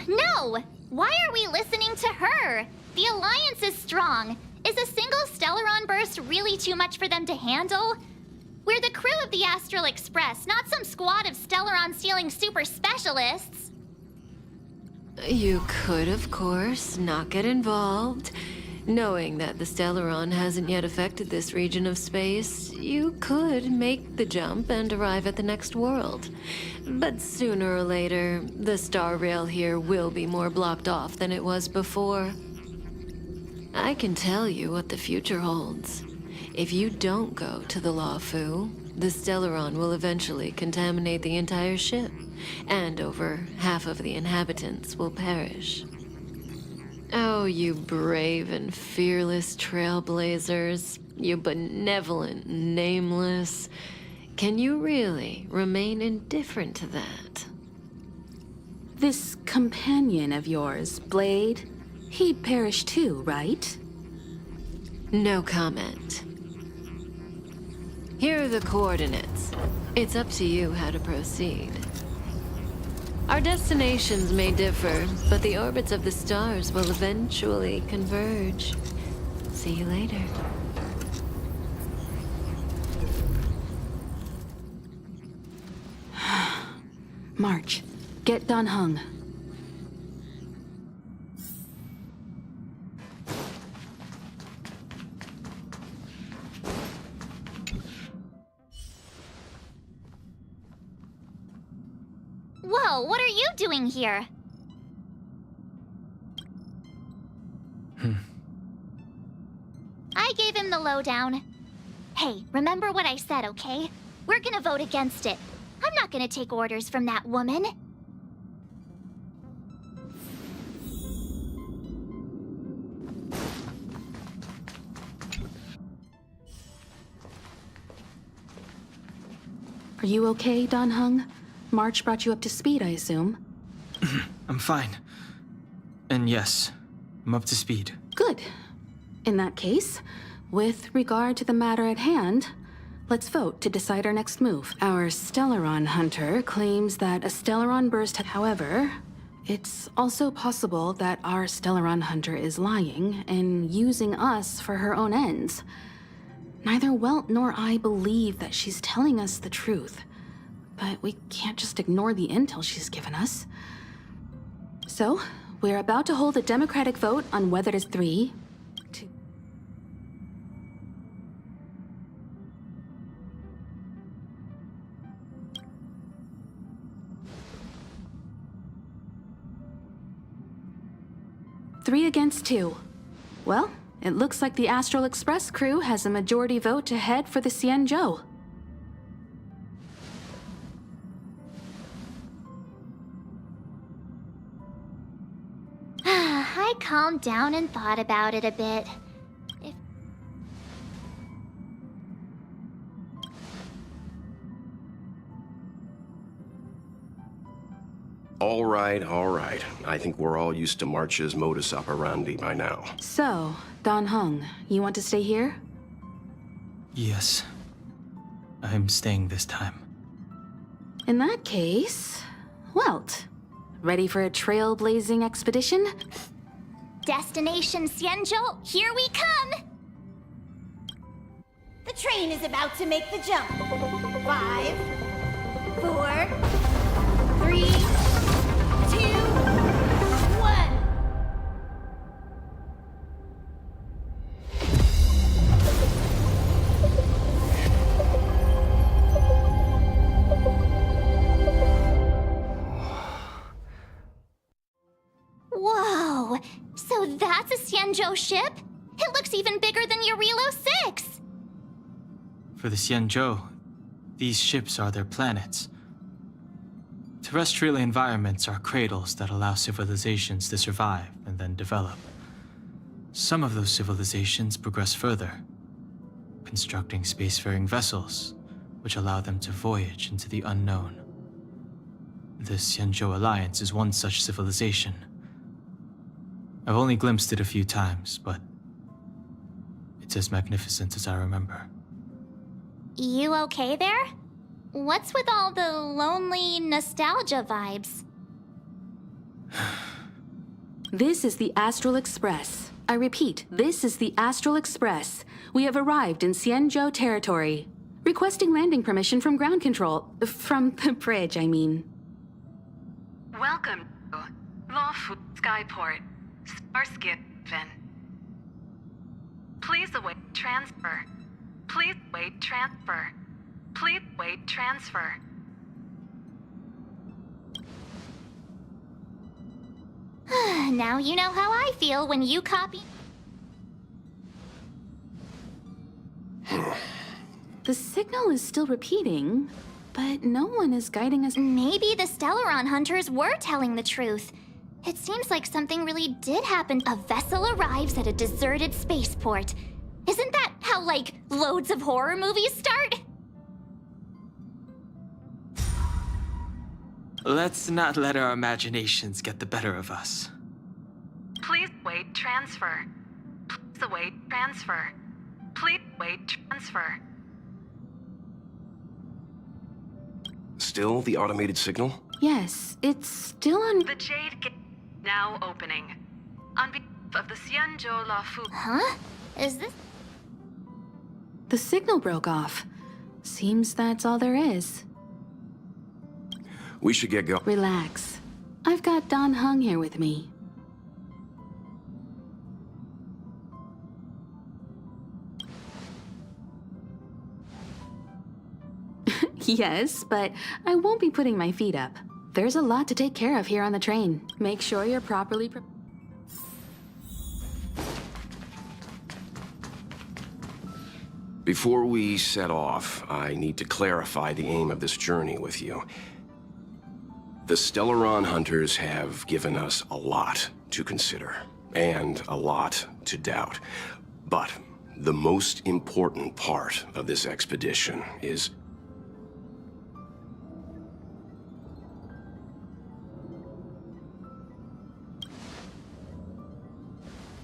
No! Why are we listening to her? The Alliance is strong. Is a single Stellaron burst really too much for them to handle? We're the crew of the Astral Express, not some squad of Stellaron-stealing super specialists. You could, of course, not get involved. Knowing that the Stellaron hasn't yet affected this region of space, you could make the jump and arrive at the next world. But sooner or later, the star rail here will be more blocked off than it was before. I can tell you what the future holds. If you don't go to the Lawfu, the Stellaron will eventually contaminate the entire ship, and over half of the inhabitants will perish. Oh, you brave and fearless trailblazers, you benevolent nameless. Can you really remain indifferent to that? This companion of yours, Blade, he'd perish too, right? No comment. Here are the coordinates. It's up to you how to proceed. Our destinations may differ, but the orbits of the stars will eventually converge. See you later. March, get Dan Heng. Whoa, what are you doing here? I gave him the lowdown. Hey, remember what I said, okay? We're gonna vote against it. I'm not gonna take orders from that woman. Are you okay, Dan Heng? March brought you up to speed, I assume. I'm fine. And yes, I'm up to speed. Good. In that case, with regard to the matter at hand, let's vote to decide our next move. Our Stellaron hunter claims that a Stellaron burst. However, it's also possible that our Stellaron hunter is lying and using us for her own ends. Neither Welt nor I believe that she's telling us the truth, but we can't just ignore the intel she's given us. So, we're about to hold a democratic vote on whether it is 3, 2... Three against 2. Well, it looks like the Astral Express crew has a majority vote to head for the Xianzhou. I calmed down and thought about it a bit. All right, all right. I think we're all used to March's modus operandi by now. So, Dan Heng, you want to stay here? Yes. I'm staying this time. In that case, Welt, ready for a trailblazing expedition? Destination Xianzhou, here we come! The train is about to make the jump. 5, 4, 3, 2, 1. Whoa! So that's a Xianzhou ship? It looks even bigger than Eurilo 6! For the Xianzhou, these ships are their planets. Terrestrial environments are cradles that allow civilizations to survive and then develop. Some of those civilizations progress further, constructing spacefaring vessels, which allow them to voyage into the unknown. The Xianzhou Alliance is one such civilization. I've only glimpsed it a few times, but it's as magnificent as I remember. You okay there? What's with all the lonely nostalgia vibes? This is the Astral Express. I repeat, this is the Astral Express. We have arrived in Xianzhou territory. Requesting landing permission from ground control. From the bridge, I mean. Welcome to Lawfu Skyport, Starskin. Please await transfer. Please wait transfer. Please wait transfer. Now you know how I feel when you copy... The signal is still repeating, but no one is guiding us. Maybe the Stellaron hunters were telling the truth. It seems like something really did happen. A vessel arrives at a deserted spaceport. Isn't that how, like, loads of horror movies start? Let's not let our imaginations get the better of us. Please wait transfer. Please await transfer. Please wait transfer. Still the automated signal? Yes, it's still on. The Jade Gate now opening. On behalf of the Xianzhou La Fu. Huh? Is this... The signal broke off. Seems that's all there is. We should get going. Relax. I've got Don Hung here with me. Yes, but I won't be putting my feet up. There's a lot to take care of here on the train. Make sure you're properly prepared. Before we set off, I need to clarify the aim of this journey with you. The Stellaron hunters have given us a lot to consider, and a lot to doubt. But the most important part of this expedition is...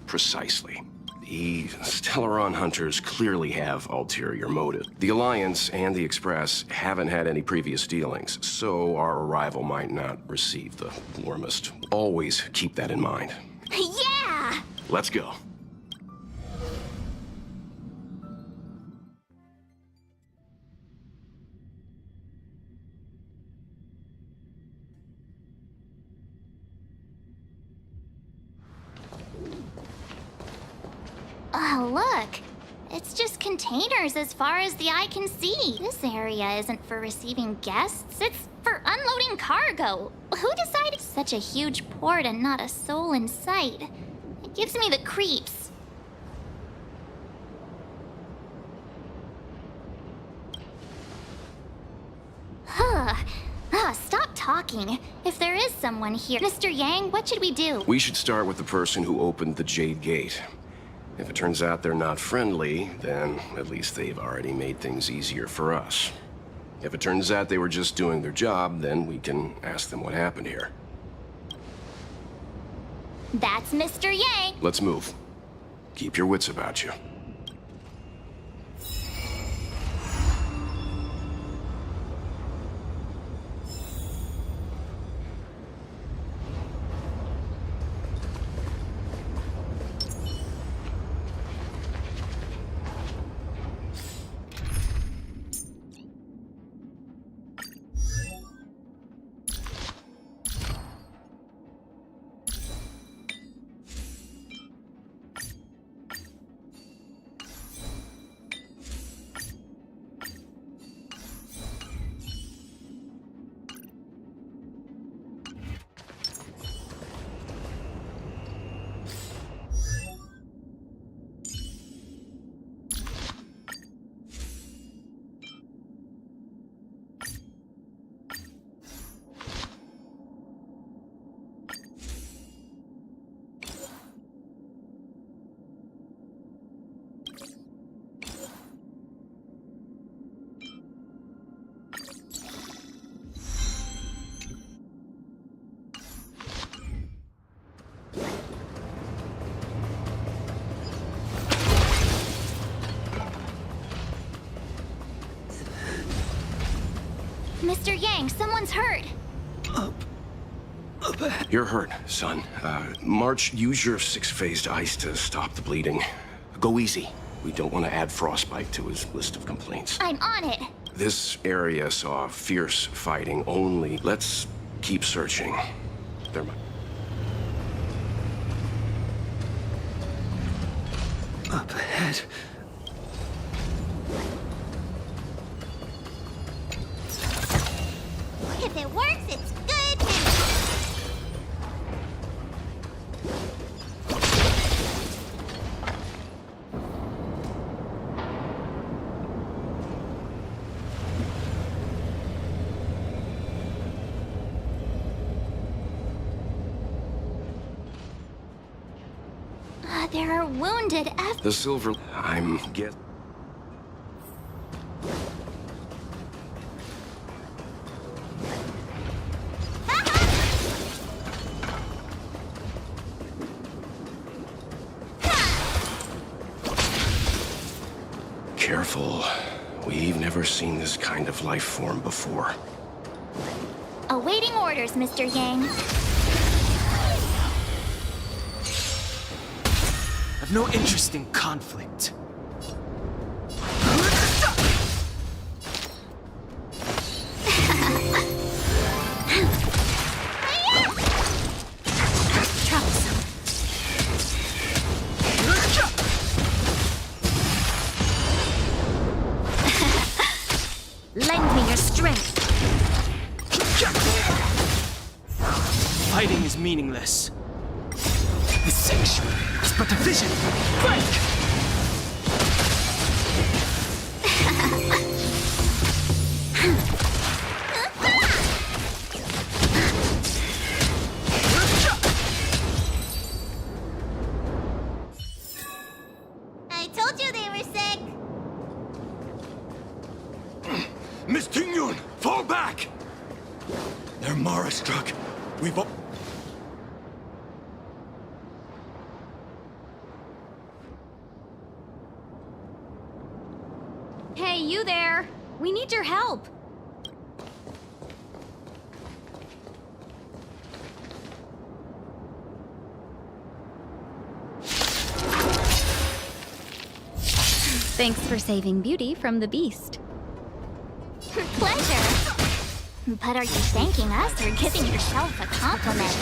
Precisely. The Stellaron hunters clearly have ulterior motive. The Alliance and the Express haven't had any previous dealings, so our arrival might not receive the warmest. Always keep that in mind. Yeah! Let's go. Oh, look. It's just containers as far as the eye can see. This area isn't for receiving guests, it's for unloading cargo. Who decided such a huge port and not a soul in sight? It gives me the creeps. Stop talking. If there is someone here... Mr. Yang, what should we do? We should start with the person who opened the Jade Gate. If it turns out they're not friendly, then at least they've already made things easier for us. If it turns out they were just doing their job, then we can ask them what happened here. That's Mr. Yang. Let's move. Keep your wits about you. Mr. Yang, someone's hurt. You're hurt, son. March, use your six-phased ice to stop the bleeding. Go easy. We don't want to add frostbite to his list of complaints. I'm on it. This area saw fierce fighting only. Let's keep searching. There might... Up ahead. If it works, it's good. There are wounded The silver... I'm get... Careful. We've never seen this kind of life form before. Awaiting orders, Mr. Yang. I've no interest in conflict. Lend me your strength. Fighting is meaningless. The sanctuary is but a vision. Break! I told you they were sick. Miss Tingyun, fall back! They're Mara struck. We've all... Hey, you there! We need your help! Thanks for saving Beauty from the beast. Pleasure. But are you thanking us or giving yourself a compliment?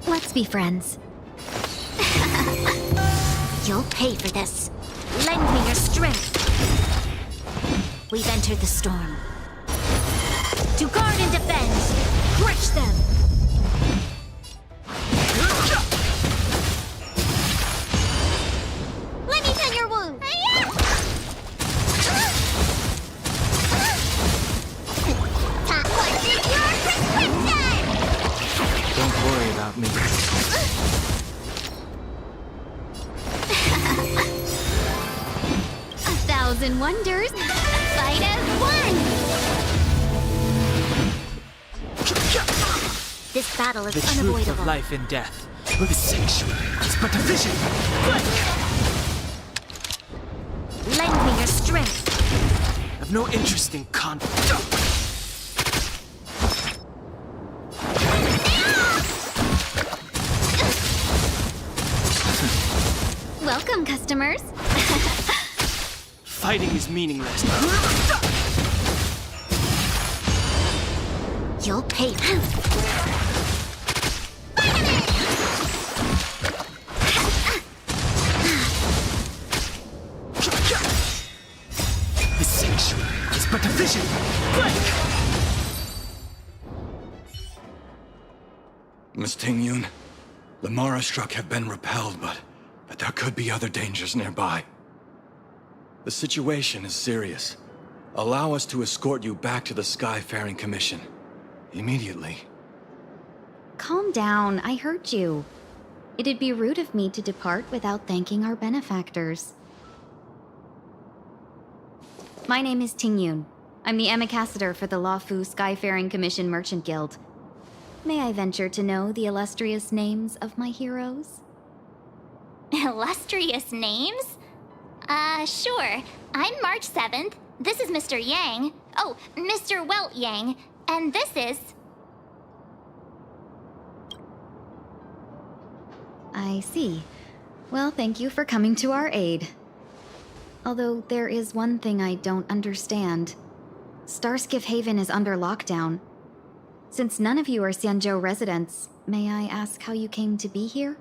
Let's be friends. You'll pay for this. Lend me your strength. We've entered the storm. To guard and defend! Crush them! Let me tend your wound. What is your prescription? Don't worry about me. 1,000 wonders. Fight as one. This battle is The truth unavoidable. of life and death. The sanctuary is but a vision. Lend me your strength. I've no interest in conflict. Welcome, customers. Fighting is meaningless. You'll pay. The sanctuary is but a vision. Miss Tingyun, the Mara struck have been repelled, but there could be other dangers nearby. The situation is serious. Allow us to escort you back to the Skyfaring Commission. Immediately. Calm down, I heard you. It'd be rude of me to depart without thanking our benefactors. My name is Tingyun. I'm the ambassador for the Lawfu Skyfaring Commission Merchant Guild. May I venture to know the illustrious names of my heroes? Illustrious names? Sure. I'm March 7th. This is Mr. Yang. Oh, Mr. Welt Yang. And this is... I see. Well, thank you for coming to our aid. Although there is one thing I don't understand. Starskiff Haven is under lockdown. Since none of you are Xianzhou residents, may I ask how you came to be here?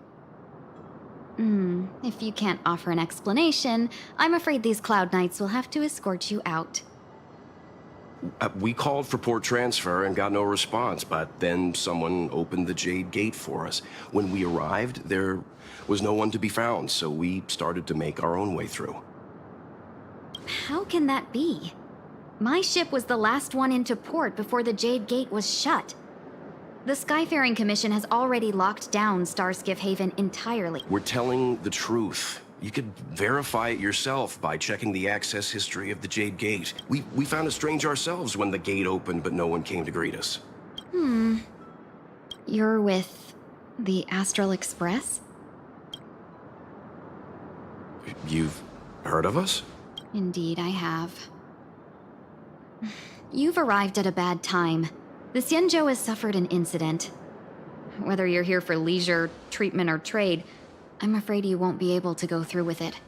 If you can't offer an explanation, I'm afraid these Cloud Knights will have to escort you out. We called for port transfer and got no response, but then someone opened the Jade gate for us. When we arrived, there was no one to be found, so we started to make our own way through. How can that be? My ship was the last one into port before the Jade gate was shut. The Skyfaring Commission has already locked down Starskiff Haven entirely. We're telling the truth. You could verify it yourself by checking the access history of the Jade Gate. We found it strange ourselves when the gate opened, but no one came to greet us. You're with the Astral Express? You've heard of us? Indeed, I have. You've arrived at a bad time. The Xianzhou has suffered an incident. Whether you're here for leisure, treatment, or trade, I'm afraid you won't be able to go through with it.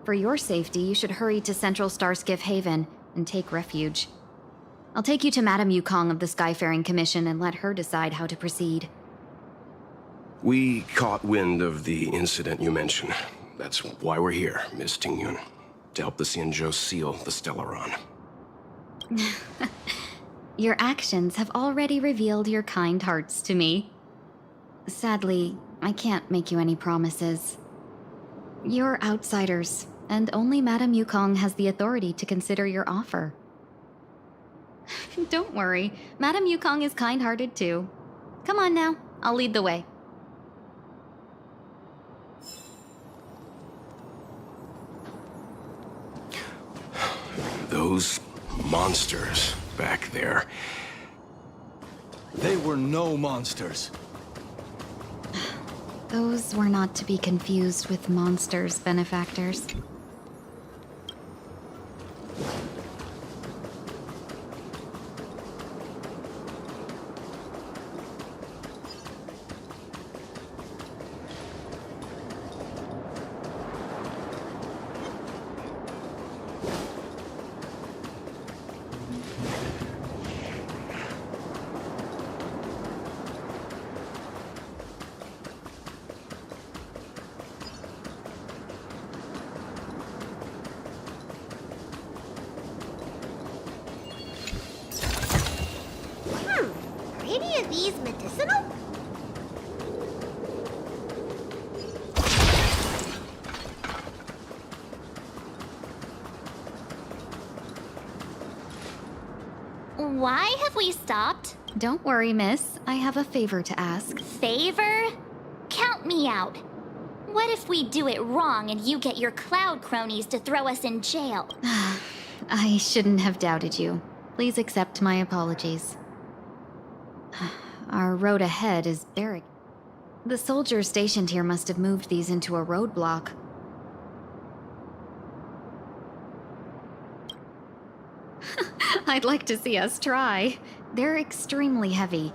For your safety, you should hurry to Central Starskiff Haven and take refuge. I'll take you to Madame Yukong of the Skyfaring Commission and let her decide how to proceed. We caught wind of the incident you mentioned. That's why we're here, Miss Tingyun. To help the Xianzhou seal the Stellaron. Your actions have already revealed your kind hearts to me. Sadly, I can't make you any promises. You're outsiders, and only Madame Yukong has the authority to consider your offer. Don't worry, Madame Yukong is kind-hearted too. Come on now, I'll lead the way. Those monsters back there. They were no monsters. Those were not to be confused with monsters, benefactors. Are any of these medicinal? Why have we stopped? Don't worry, miss. I have a favor to ask. Favor? Count me out. What if we do it wrong and you get your cloud cronies to throw us in jail? I shouldn't have doubted you. Please accept my apologies. Our road ahead is barrack. The soldiers stationed here must have moved these into a roadblock. I'd like to see us try. They're extremely heavy.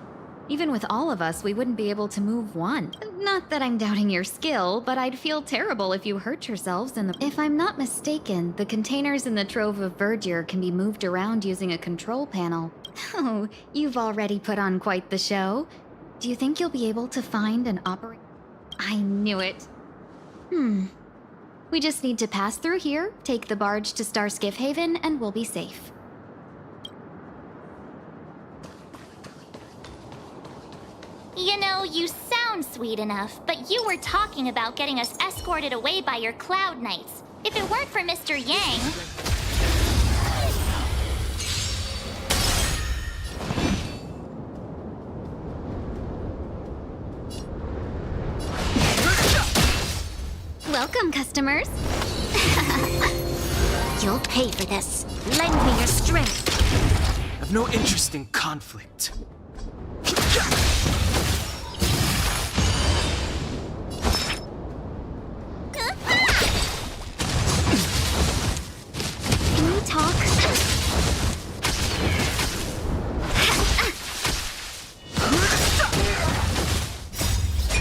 Even with all of us, we wouldn't be able to move one. Not that I'm doubting your skill, but I'd feel terrible if you hurt yourselves in the... If I'm not mistaken, the containers in the Trove of Verdure can be moved around using a control panel. Oh, you've already put on quite the show. Do you think you'll be able to find and operate? I knew it. We just need to pass through here, take the barge to Starskiff Haven, and we'll be safe. You know, you sound sweet enough, but you were talking about getting us escorted away by your Cloud Knights. If it weren't for Mr. Yang... Welcome, customers. You'll pay for this. Lend me your strength. I've no interest in conflict. Can you talk?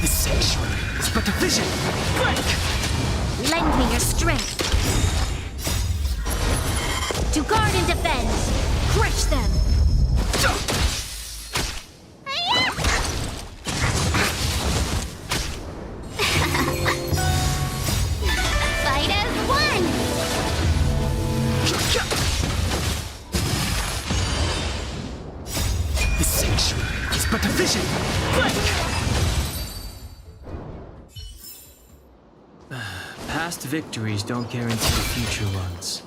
This sanctuary is but a vision. Break! Lend me your strength. To guard and defend. Crush them. Fight as one! This sanctuary is but a vision. Break! Past victories don't guarantee future ones.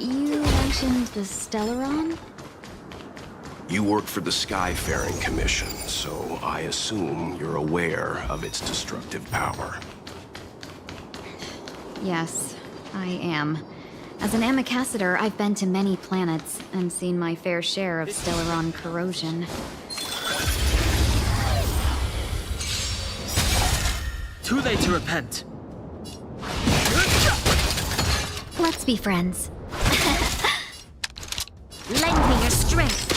You mentioned the Stellaron? You work for the Skyfaring Commission, so I assume you're aware of its destructive power. Yes, I am. As an Amicassator, I've been to many planets and seen my fair share of Stellaron corrosion. Too late to repent. Let's be friends. Lend me your strength.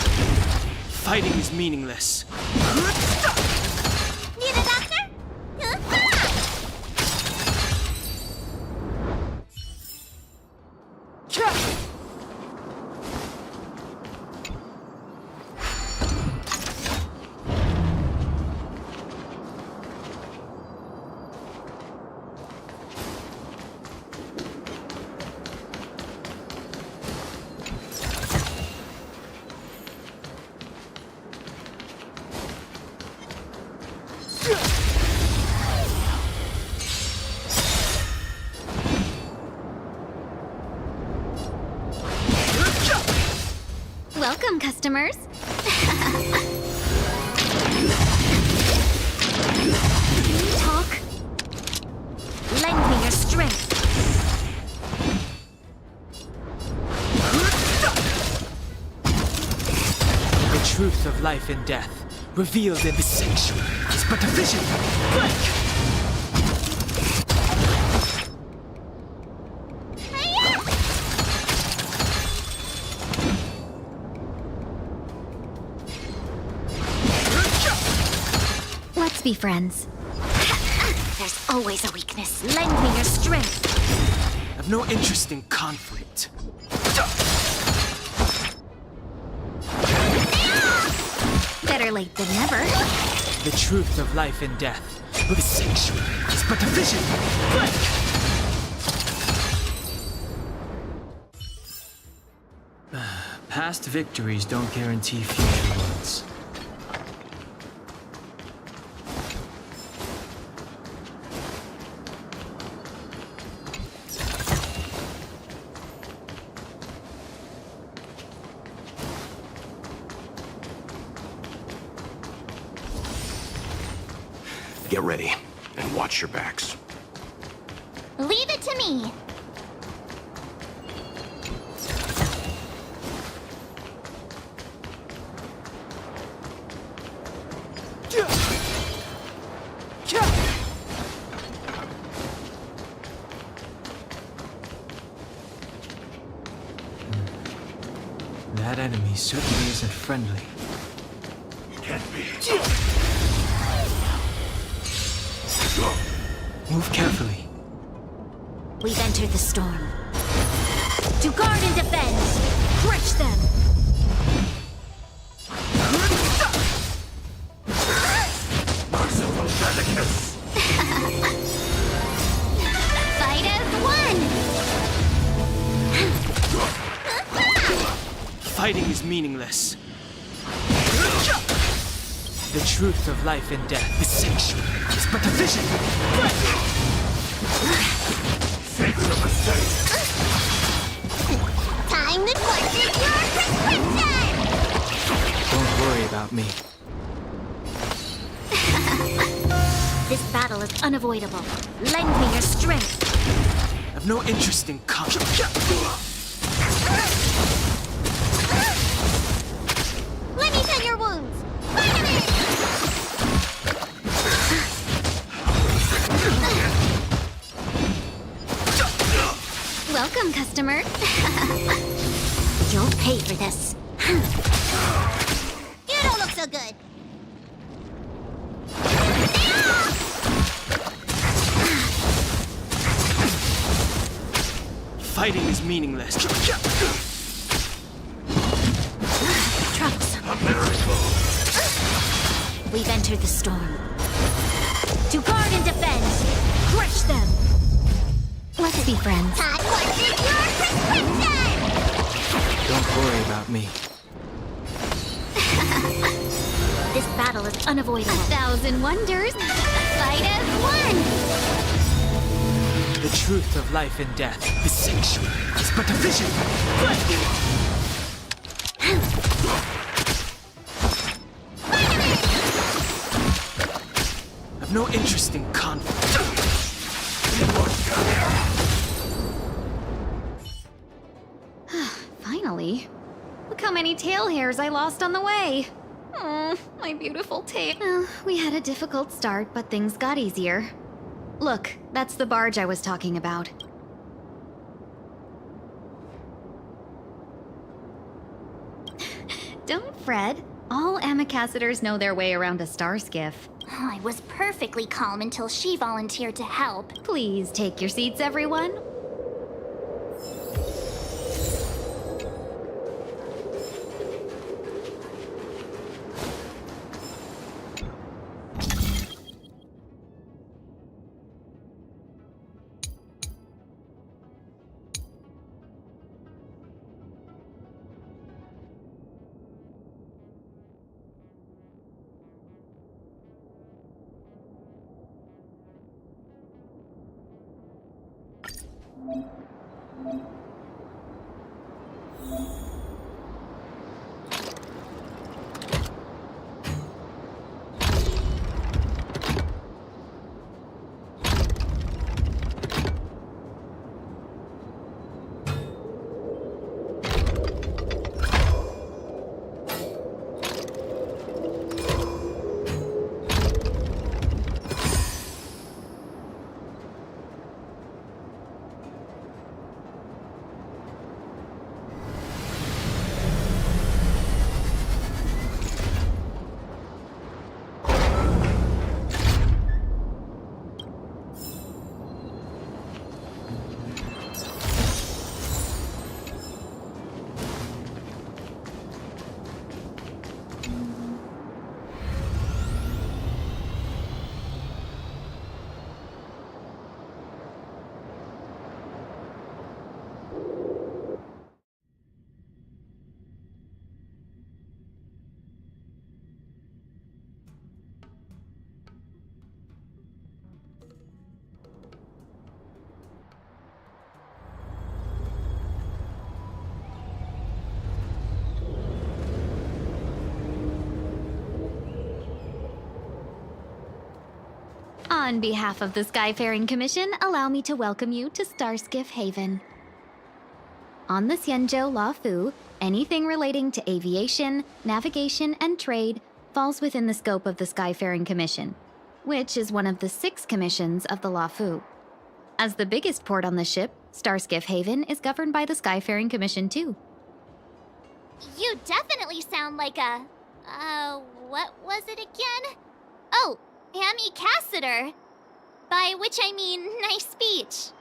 Fighting is meaningless. Need a doctor? Welcome, customers. Talk. Lend me your strength. The truth of life and death, revealed in the sanctuary, is but a vision. Break! Let's be friends. There's always a weakness. Lend me your strength. I've no interest in conflict. Better late than never. The truth of life and death, the sanctuary, is but a vision. Break! Past victories don't guarantee future ones. Get ready, and watch your backs. Leave it to me. That enemy certainly isn't friendly. Move carefully. We've entered the storm. To guard and defend! Crush them! Fight as one! Fighting is meaningless. The truth of life and death, the sanctuary, is but a vision. Time to question your prescription! Don't worry about me. This battle is unavoidable. Lend me your strength. I've no interest in conflict. Let me tend your wounds! Vitamin! Welcome, customer. You'll pay for this. You don't look so good. Fighting is meaningless. Troublesome. We've entered the storm. To guard and defend! Crush them! Let's be friends. Time to question your prescription! Don't worry about me. This battle is unavoidable. 1,000 wonders. Fight as one! the truth of life and death, the sanctuary is but a vision. I've no interest in conflict. Finally. Look how many tail hairs I lost on the way. Oh, my beautiful tail. Well, we had a difficult start, but things got easier. Look, that's the barge I was talking about. Don't fret. All Amicacetors know their way around a star skiff. I was perfectly calm until she volunteered to help. Please take your seats, everyone. On behalf of the Skyfaring Commission, allow me to welcome you to Starskiff Haven. On the Xianzhou Luofu, anything relating to aviation, navigation, and trade falls within the scope of the Skyfaring Commission, which is one of the 6 commissions of the Luofu. As the biggest port on the ship, Starskiff Haven is governed by the Skyfaring Commission too. You definitely sound like a... what was it again? Oh, Amicaciter. By which I mean, nice speech.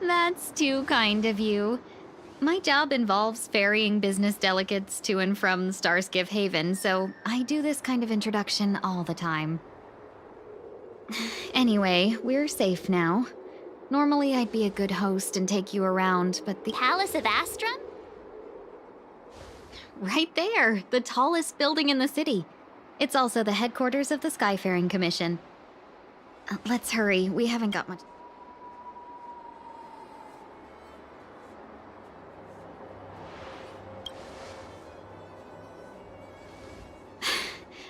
That's too kind of you. My job involves ferrying business delegates to and from Starskiff Haven, so I do this kind of introduction all the time. Anyway, we're safe now. Normally I'd be a good host and take you around, but the Palace of Astrum? Right there, the tallest building in the city. It's also the headquarters of the Skyfaring Commission. Let's hurry, we haven't got much.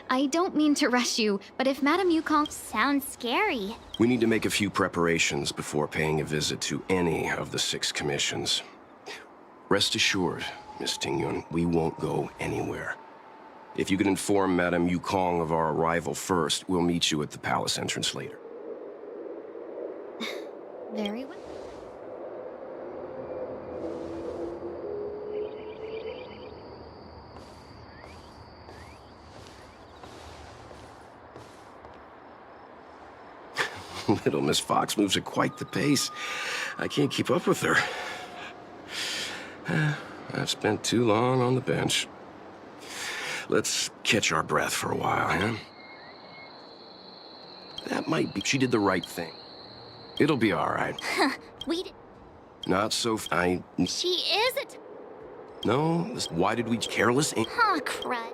I don't mean to rush you, but if Madame Yukong... Sounds scary. We need to make a few preparations before paying a visit to any of the 6 commissions. Rest assured, Miss Tingyun, we won't go anywhere. If you could inform Madame Yukong of our arrival first, we'll meet you at the palace entrance later. Very well. Little Miss Fox moves at quite the pace. I can't keep up with her. I've spent too long on the bench. Let's catch our breath for a while, huh? That might be... She did the right thing. It'll be all right. Not so... She is a... No, why did we... Careless... Huh, crud.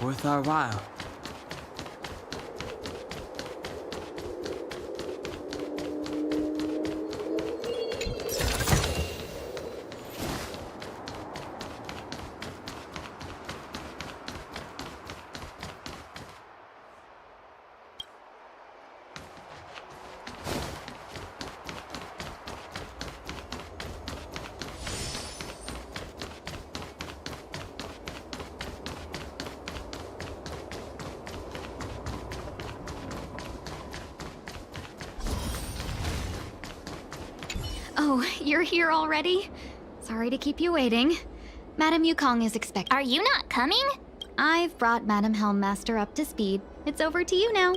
Worth our while. Oh, you're here already? Sorry to keep you waiting. Madam Yukong is expected. Are you not coming? I've brought Madam Helmmaster up to speed. It's over to you now.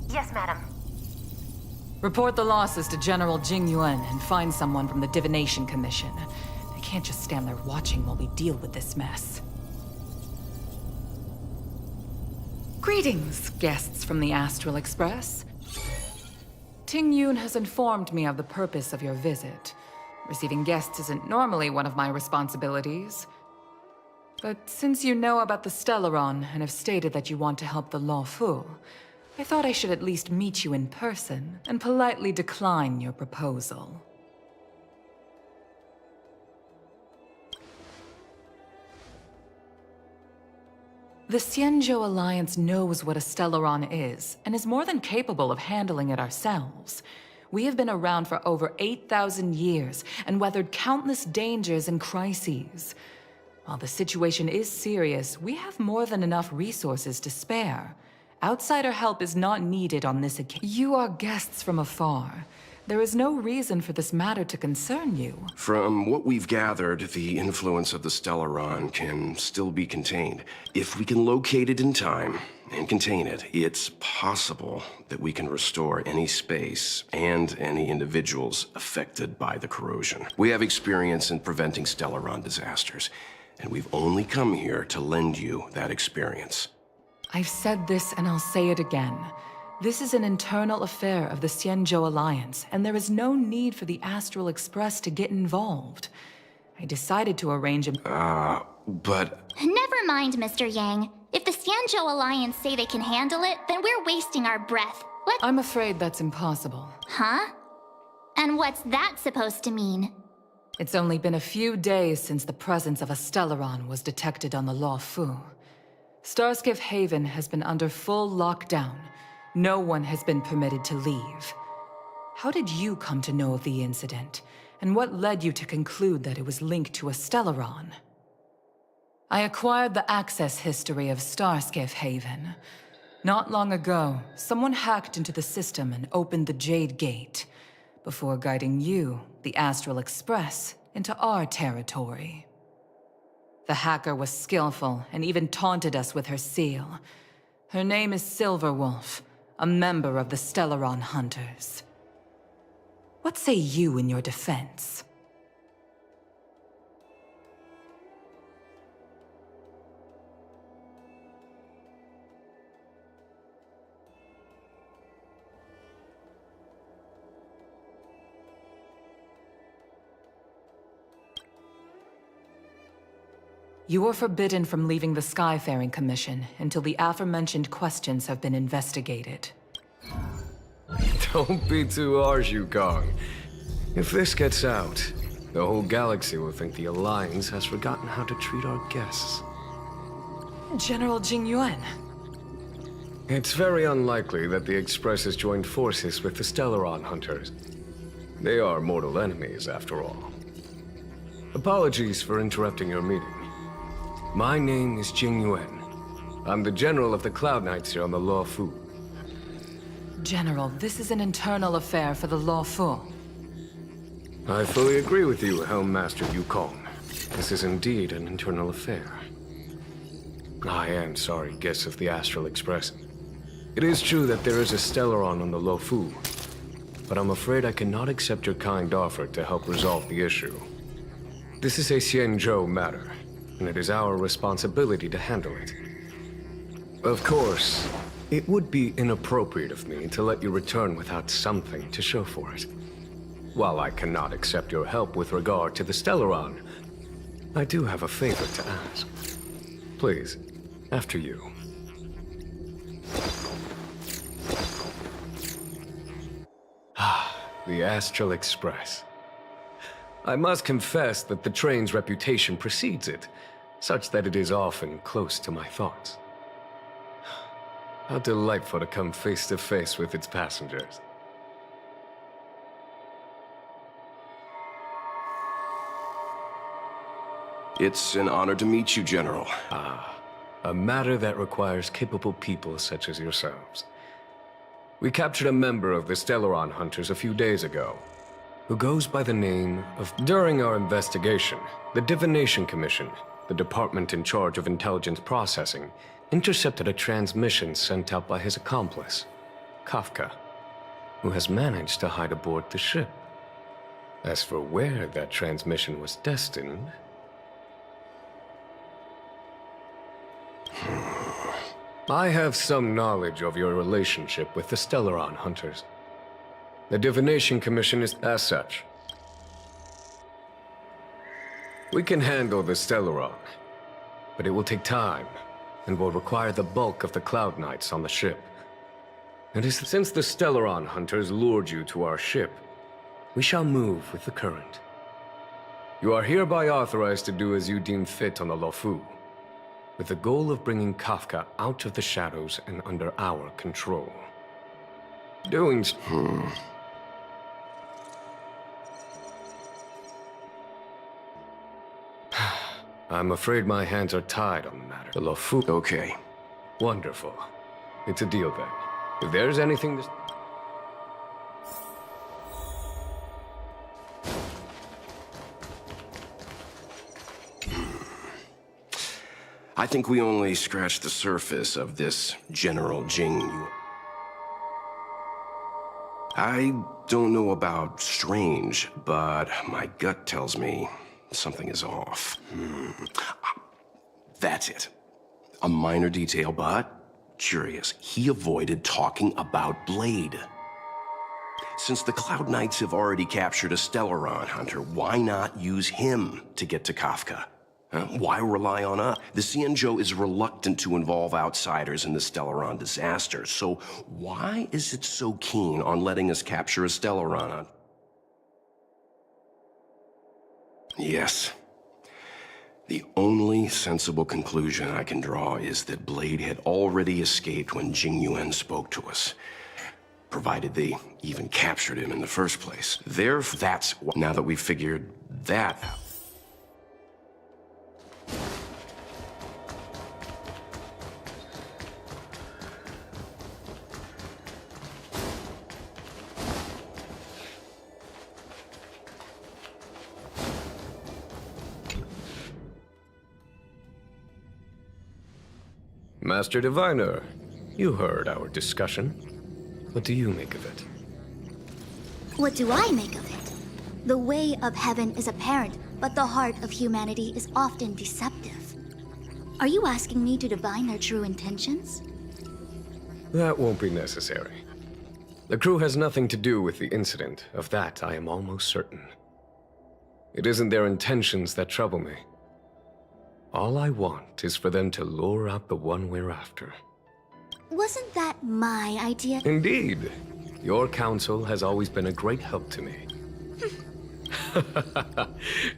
Yes, madam. Report the losses to General Jing Yuan and find someone from the Divination Commission. I can't just stand there watching while we deal with this mess. Greetings, guests from the Astral Express. Ting Yun has informed me of the purpose of your visit. Receiving guests isn't normally one of my responsibilities. But since you know about the Stellaron and have stated that you want to help the Lawfu, I thought I should at least meet you in person and politely decline your proposal. The Xianzhou Alliance knows what a Stellaron is, and is more than capable of handling it ourselves. We have been around for over 8,000 years, and weathered countless dangers and crises. While the situation is serious, we have more than enough resources to spare. Outsider help is not needed on this occasion. You are guests from afar. There is no reason for this matter to concern you. From what we've gathered, the influence of the Stellaron can still be contained. If we can locate it in time and contain it, it's possible that we can restore any space and any individuals affected by the corrosion. We have experience in preventing Stellaron disasters, and we've only come here to lend you that experience. I've said this and I'll say it again. This is an internal affair of the Xianzhou Alliance, and there is no need for the Astral Express to get involved. I decided to arrange a— but— Never mind, Mr. Yang. If the Xianzhou Alliance say they can handle it, then we're wasting our breath. I'm afraid that's impossible. Huh? And what's that supposed to mean? It's only been a few days since the presence of a Stellaron was detected on the Lawfu. Starskiff Haven has been under full lockdown. No one has been permitted to leave. How did you come to know of the incident? And what led you to conclude that it was linked to a Stellaron? I acquired the access history of Starskiff Haven. Not long ago, someone hacked into the system and opened the Jade Gate, before guiding you, the Astral Express, into our territory. The hacker was skillful and even taunted us with her seal. Her name is Silverwolf, a member of the Stellaron Hunters. What say you in your defense? You are forbidden from leaving the Skyfaring Commission until the aforementioned questions have been investigated. Don't be too harsh, Yukong. If this gets out, the whole galaxy will think the Alliance has forgotten how to treat our guests. General Jing Yuan. It's very unlikely that the Express has joined forces with the Stellaron Hunters. They are mortal enemies, after all. Apologies for interrupting your meeting. My name is Jing Yuan. I'm the General of the Cloud Knights here on the Lawfu. General, this is an internal affair for the Lawfu. I fully agree with you, Helmmaster Yukong. This is indeed an internal affair. I am sorry, guests of the Astral Express. It is true that there is a Stellaron on the Lawfu, but I'm afraid I cannot accept your kind offer to help resolve the issue. This is a Xianzhou matter, and it is our responsibility to handle it. Of course, it would be inappropriate of me to let you return without something to show for it. while I cannot accept your help with regard to the Stellaron, I do have a favor to ask. Please, after you. The Astral Express. I must confess that the train's reputation precedes it, such that it is often close to my thoughts. How delightful to come face to face with its passengers. It's an honor to meet you, General. A matter that requires capable people such as yourselves. We captured a member of the Stellaron Hunters a few days ago, who goes by the name of... During our investigation, the Divination Commission, the department in charge of intelligence processing, intercepted a transmission sent out by his accomplice, Kafka, who has managed to hide aboard the ship. As for where that transmission was destined... I have some knowledge of your relationship with the Stellaron Hunters. The Divination Commission is as such. We can handle the Stellaron, but it will take time and will require the bulk of the Cloud Knights on the ship. It is since the Stellaron Hunters lured you to our ship, we shall move with the current. You are hereby authorized to do as you deem fit on the Lofu, with the goal of bringing Kafka out of the shadows and under our control. Doing so... I'm afraid my hands are tied on the matter. The Lofu... Okay. Wonderful. It's a deal then. If there's anything to... I think we only scratched the surface of this General Jing. I don't know about strange, but my gut tells me something is off. That's it. A minor detail, but curious. He avoided talking about Blade. Since the Cloud Knights have already captured a Stellaron hunter, why not use him to get to Kafka? Why rely on us? The Xianzhou is reluctant to involve outsiders in the Stellaron disaster, so why is it so keen on letting us capture a Stellaron? Yes. The only sensible conclusion I can draw is that Blade had already escaped when Jing Yuan spoke to us, provided they even captured him in the first place. Therefore, that's why, now that we've figured that out. Master Diviner, you heard our discussion. What do you make of it? What do I make of it? The way of heaven is apparent, but the heart of humanity is often deceptive. Are you asking me to divine their true intentions? That won't be necessary. The crew has nothing to do with the incident. Of that, I am almost certain. It isn't their intentions that trouble me. All I want is for them to lure out the one we're after. Wasn't that my idea? Indeed. Your counsel has always been a great help to me.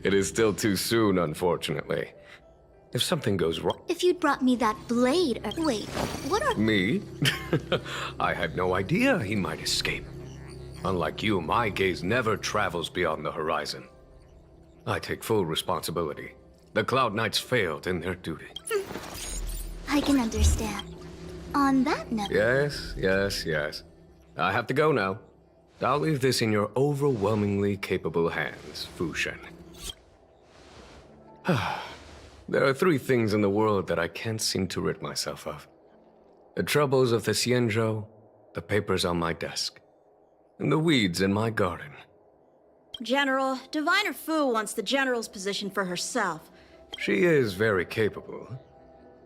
It is still too soon, unfortunately. If something goes wrong... If you'd brought me that blade... Wait, what are... Me? I had no idea he might escape. Unlike you, my gaze never travels beyond the horizon. I take full responsibility. The Cloud Knights failed in their duty. I can understand. On that note... Yes. I have to go now. I'll leave this in your overwhelmingly capable hands, Fu Shen. There are 3 things in the world that I can't seem to rid myself of. The troubles of the Xianzhou, the papers on my desk, and the weeds in my garden. General, Diviner Fu wants the General's position for herself. She is very capable.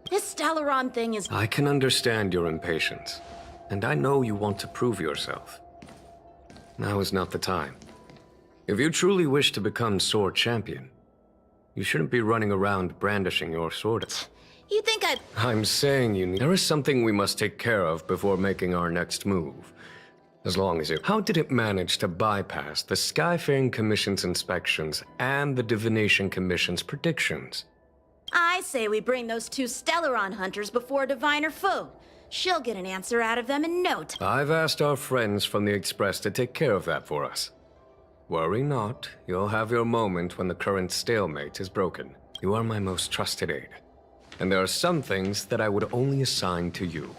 This Stellaron thing is... I can understand your impatience, and I know you want to prove yourself. Now is not the time. If you truly wish to become sword champion, you shouldn't be running around brandishing your sword. You think I'm saying you need... There is something we must take care of before making our next move. As long as you... How did it manage to bypass the Skyfaring Commission's inspections and the Divination Commission's predictions? I say we bring those 2 Stellaron hunters before Diviner Fu. She'll get an answer out of them in no time. I've asked our friends from the Express to take care of that for us. Worry not, you'll have your moment when the current stalemate is broken. You are my most trusted aide. And there are some things that I would only assign to you.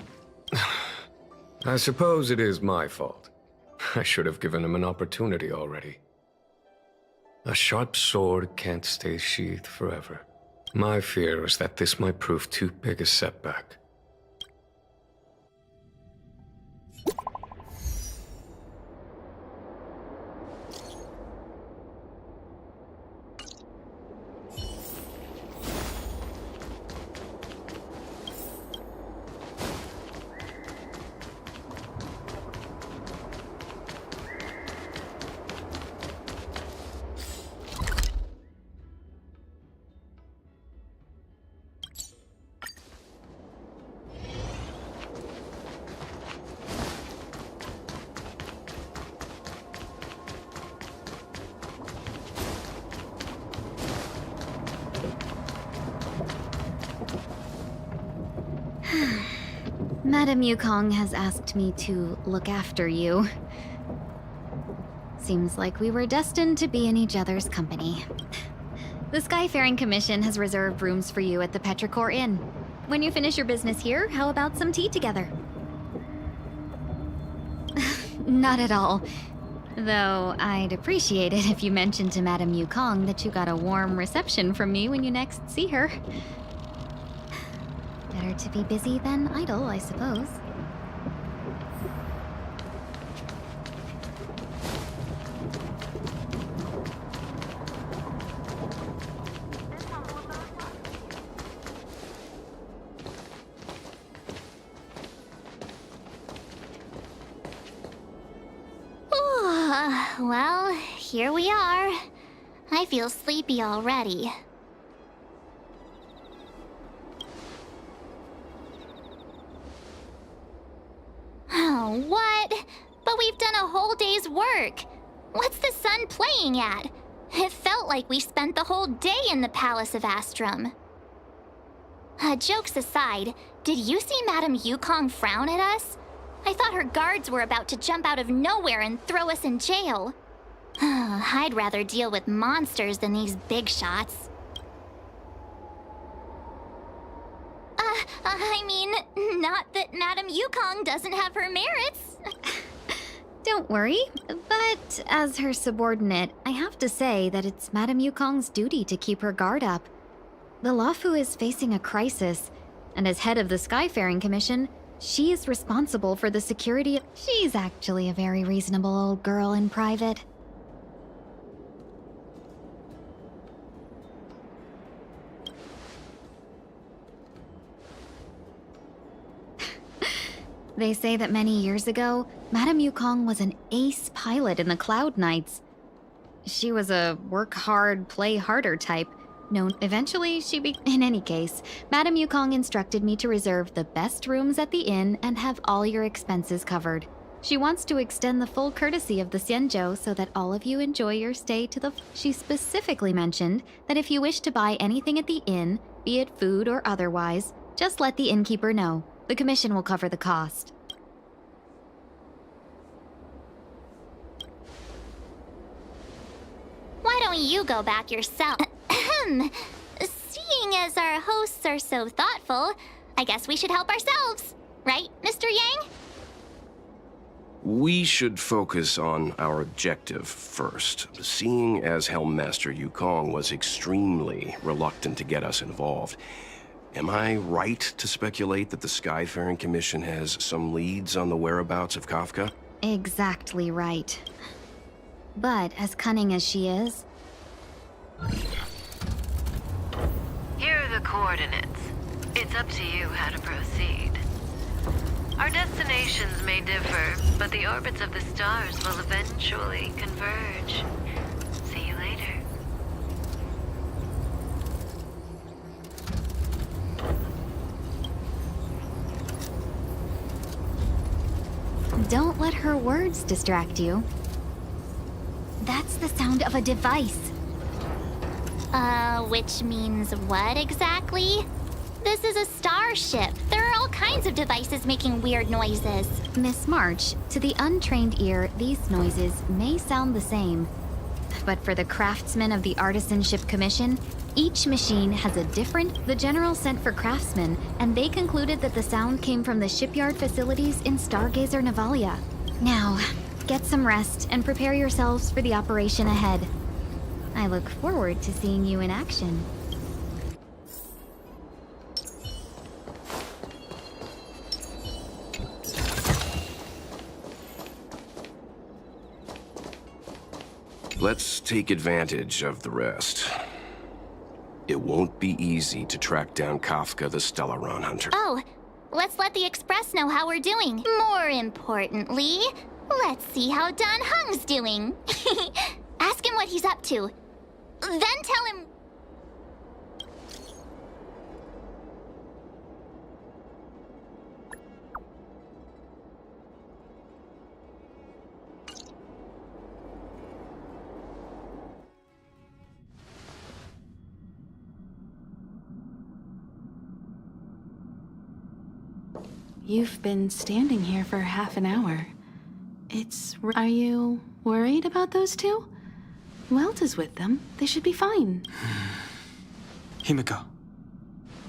I suppose it is my fault. I should have given him an opportunity already. A sharp sword can't stay sheathed forever. My fear is that this might prove too big a setback. Madame Yukong has asked me to look after you. Seems like we were destined to be in each other's company. The Skyfaring Commission has reserved rooms for you at the Petrichor Inn. When you finish your business here, how about some tea together? Not at all. Though I'd appreciate it if you mentioned to Madame Yukong that you got a warm reception from me when you next see her. Better to be busy than idle, I suppose. Well, here we are. I feel sleepy already. Oh, what? But we've done a whole day's work. What's the sun playing at? It felt like we spent the whole day in the Palace of Astrum. Jokes aside, did you see Madame Yukong frown at us? I thought her guards were about to jump out of nowhere and throw us in jail. I'd rather deal with monsters than these big shots. I mean, not that Madame Yukong doesn't have her merits. Don't worry, but as her subordinate, I have to say that it's Madame Yukong's duty to keep her guard up. The Luofu is facing a crisis, and as head of the Skyfaring Commission, she is responsible for the security of... She's actually a very reasonable old girl in private. They say that many years ago, Madame Yukong was an ace pilot in the Cloud Knights. She was a work hard, play harder type. Eventually, In any case, Madame Yukong instructed me to reserve the best rooms at the inn and have all your expenses covered. She wants to extend the full courtesy of the Xianzhou so that all of you enjoy your stay to the... She specifically mentioned that if you wish to buy anything at the inn, be it food or otherwise, just let the innkeeper know. The commission will cover the cost. Why don't you go back yourself? Seeing as our hosts are so thoughtful, I guess we should help ourselves. Right, Mr. Yang? We should focus on our objective first. Seeing as Helmmaster Yukong was extremely reluctant to get us involved, am I right to speculate that the Skyfaring Commission has some leads on the whereabouts of Kafka? Exactly right. But as cunning as she is... Here are the coordinates. It's up to you how to proceed. Our destinations may differ, but the orbits of the stars will eventually converge. Don't let her words distract you. That's the sound of a device. Which means what exactly? This is a starship. There are all kinds of devices making weird noises. Miss March, to the untrained ear, these noises may sound the same. But for the craftsmen of the Artisanship Commission, each machine has a different. The General sent for craftsmen, and they concluded that the sound came from the shipyard facilities in Stargazer Navalia. Now, get some rest and prepare yourselves for the operation ahead. I look forward to seeing you in action. Let's take advantage of the rest. It won't be easy to track down Kafka the Stellaron hunter. Oh, let's let the Express know how we're doing. More importantly, let's see how Don Hung's doing. Ask him what he's up to. Then tell him... You've been standing here for half an hour. Are you worried about those two? Welt is with them. They should be fine. Himiko,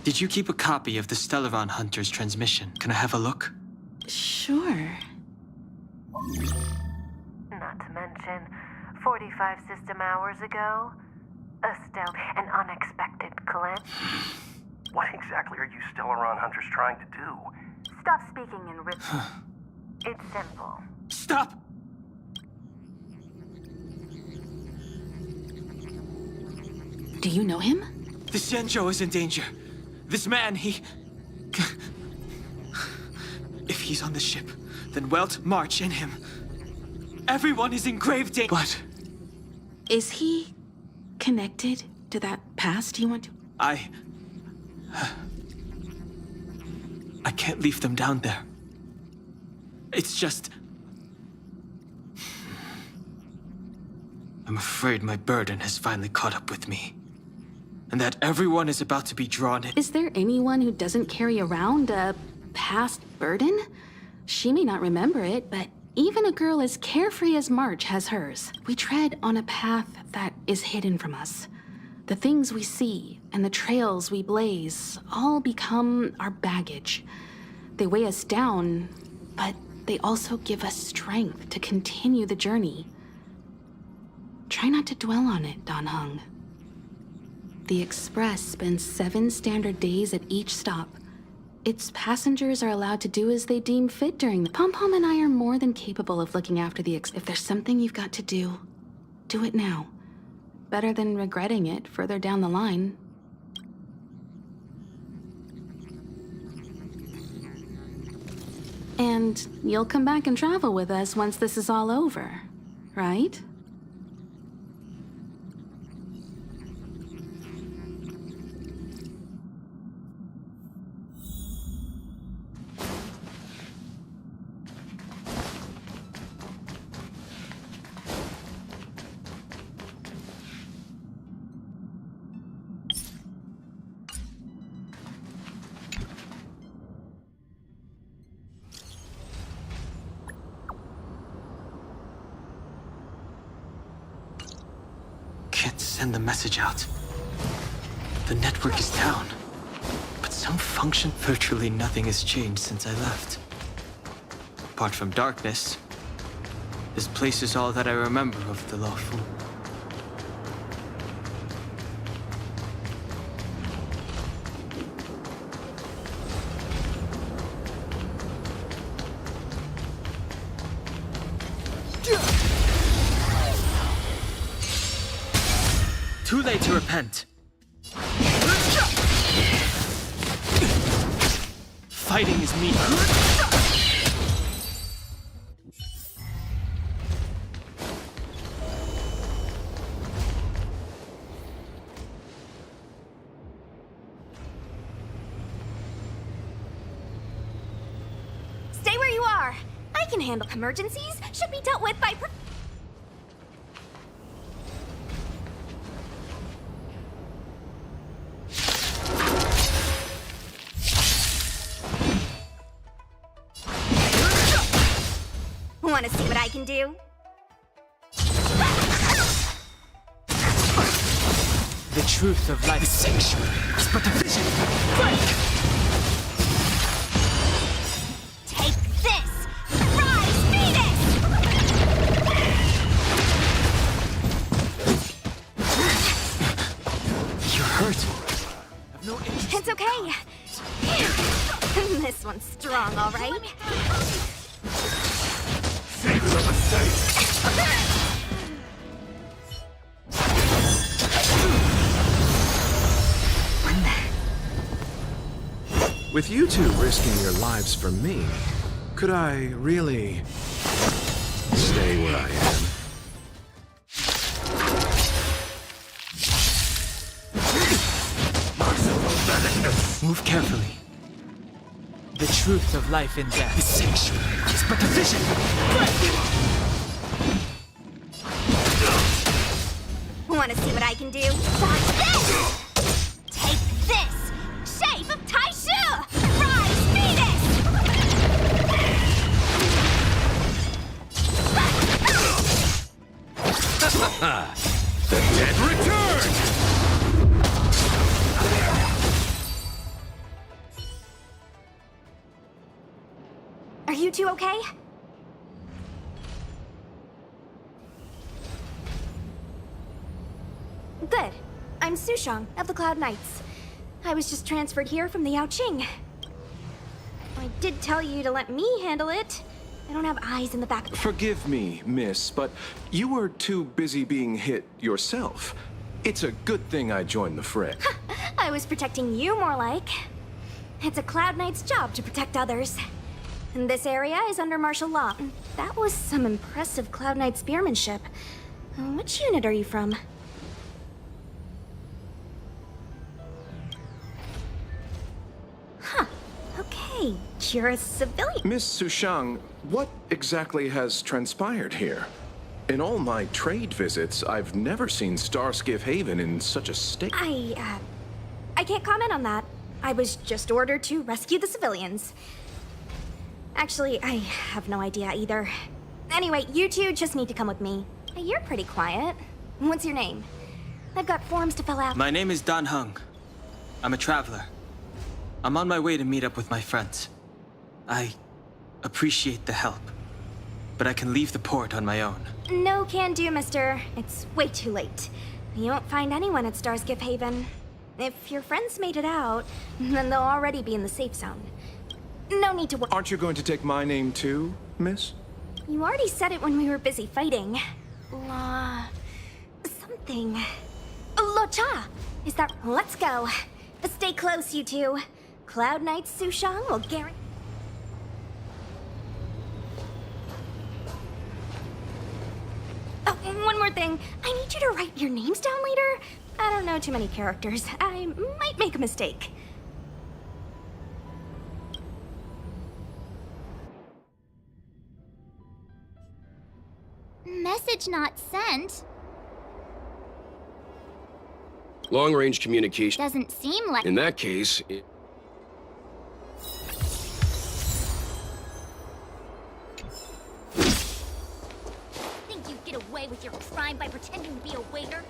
did you keep a copy of the Stellaron Hunter's transmission? Can I have a look? Sure. Not to mention, 45 system hours ago, an unexpected glitch. What exactly are you Stellaron Hunters trying to do? Stop speaking in riddles. It's simple. Stop! Do you know him? The Xianzhou is in danger. This man, he... If he's on the ship, then Welt, March, and him. Everyone is in grave danger. What? Is he connected to that past you want to... I can't leave them down there. It's just... I'm afraid my burden has finally caught up with me. And that everyone is about to be drawn in. Is there anyone who doesn't carry around a past burden? She may not remember it, but even a girl as carefree as March has hers. We tread on a path that is hidden from us. The things we see and the trails we blaze all become our baggage. They weigh us down, but they also give us strength to continue the journey. Try not to dwell on it, Don Hung. The Express spends 7 standard days at each stop. Its passengers are allowed to do as they deem fit during the... Pom-Pom and I are more than capable of looking after the If there's something you've got to do it now. Better than regretting it further down the line. And you'll come back and travel with us once this is all over, right? Send the message out. The network is down, but some function. Virtually nothing has changed since I left. Apart from darkness, this place is all that I remember of the Lawful. Too late to repent. Fighting is meaningless. Stay where you are. I can handle emergencies. Should be dealt with by... Want to see what I can do? The truth of life is sanctuary. It's but a vision. Break! Take this! Rise, Venus! You're hurt. I've no interest. It's okay. This one's strong, all right. With you two risking your lives for me, could I really stay where I am? Move carefully. The truth of life and death is sanctuary. It's but a vision. Want to see what I can do? Watch this! Take this! Shape of Taishu! Rise, Venus! The dead return! Are you two okay? Good. I'm Sushang of the Cloud Knights. I was just transferred here from the Yaoqing. I did tell you to let me handle it. I don't have eyes in the back. Forgive me, miss, but you were too busy being hit yourself. It's a good thing I joined the fray. I was protecting you more like. It's a Cloud Knight's job to protect others. And this area is under martial law. That was some impressive Cloud Knight spearmanship. Which unit are you from? Huh. Okay, you're a civilian. Miss Sushang, what exactly has transpired here? In all my trade visits, I've never seen Starskiff Haven in such a state. I can't comment on that. I was just ordered to rescue the civilians. Actually, I have no idea either. Anyway, you two just need to come with me. You're pretty quiet. What's your name? I've got forms to fill out. My name is Dan Hung. I'm a traveler. I'm on my way to meet up with my friends. I appreciate the help, but I can leave the port on my own. No can do, mister. It's way too late. You won't find anyone at Starskiff Haven. If your friends made it out, then they'll already be in the safe zone. No need to worry. Aren't you going to take my name too, miss? You already said it when we were busy fighting. Something. Locha! Is that... Let's go. Stay close, you two. Cloud Knight Sushang will guarantee... Oh, one more thing. I need you to write your names down later. I don't know too many characters. I might make a mistake. Message not sent. Long-range communication. Doesn't seem like... In that case, Think you'd get away with your crime by pretending to be a waiter?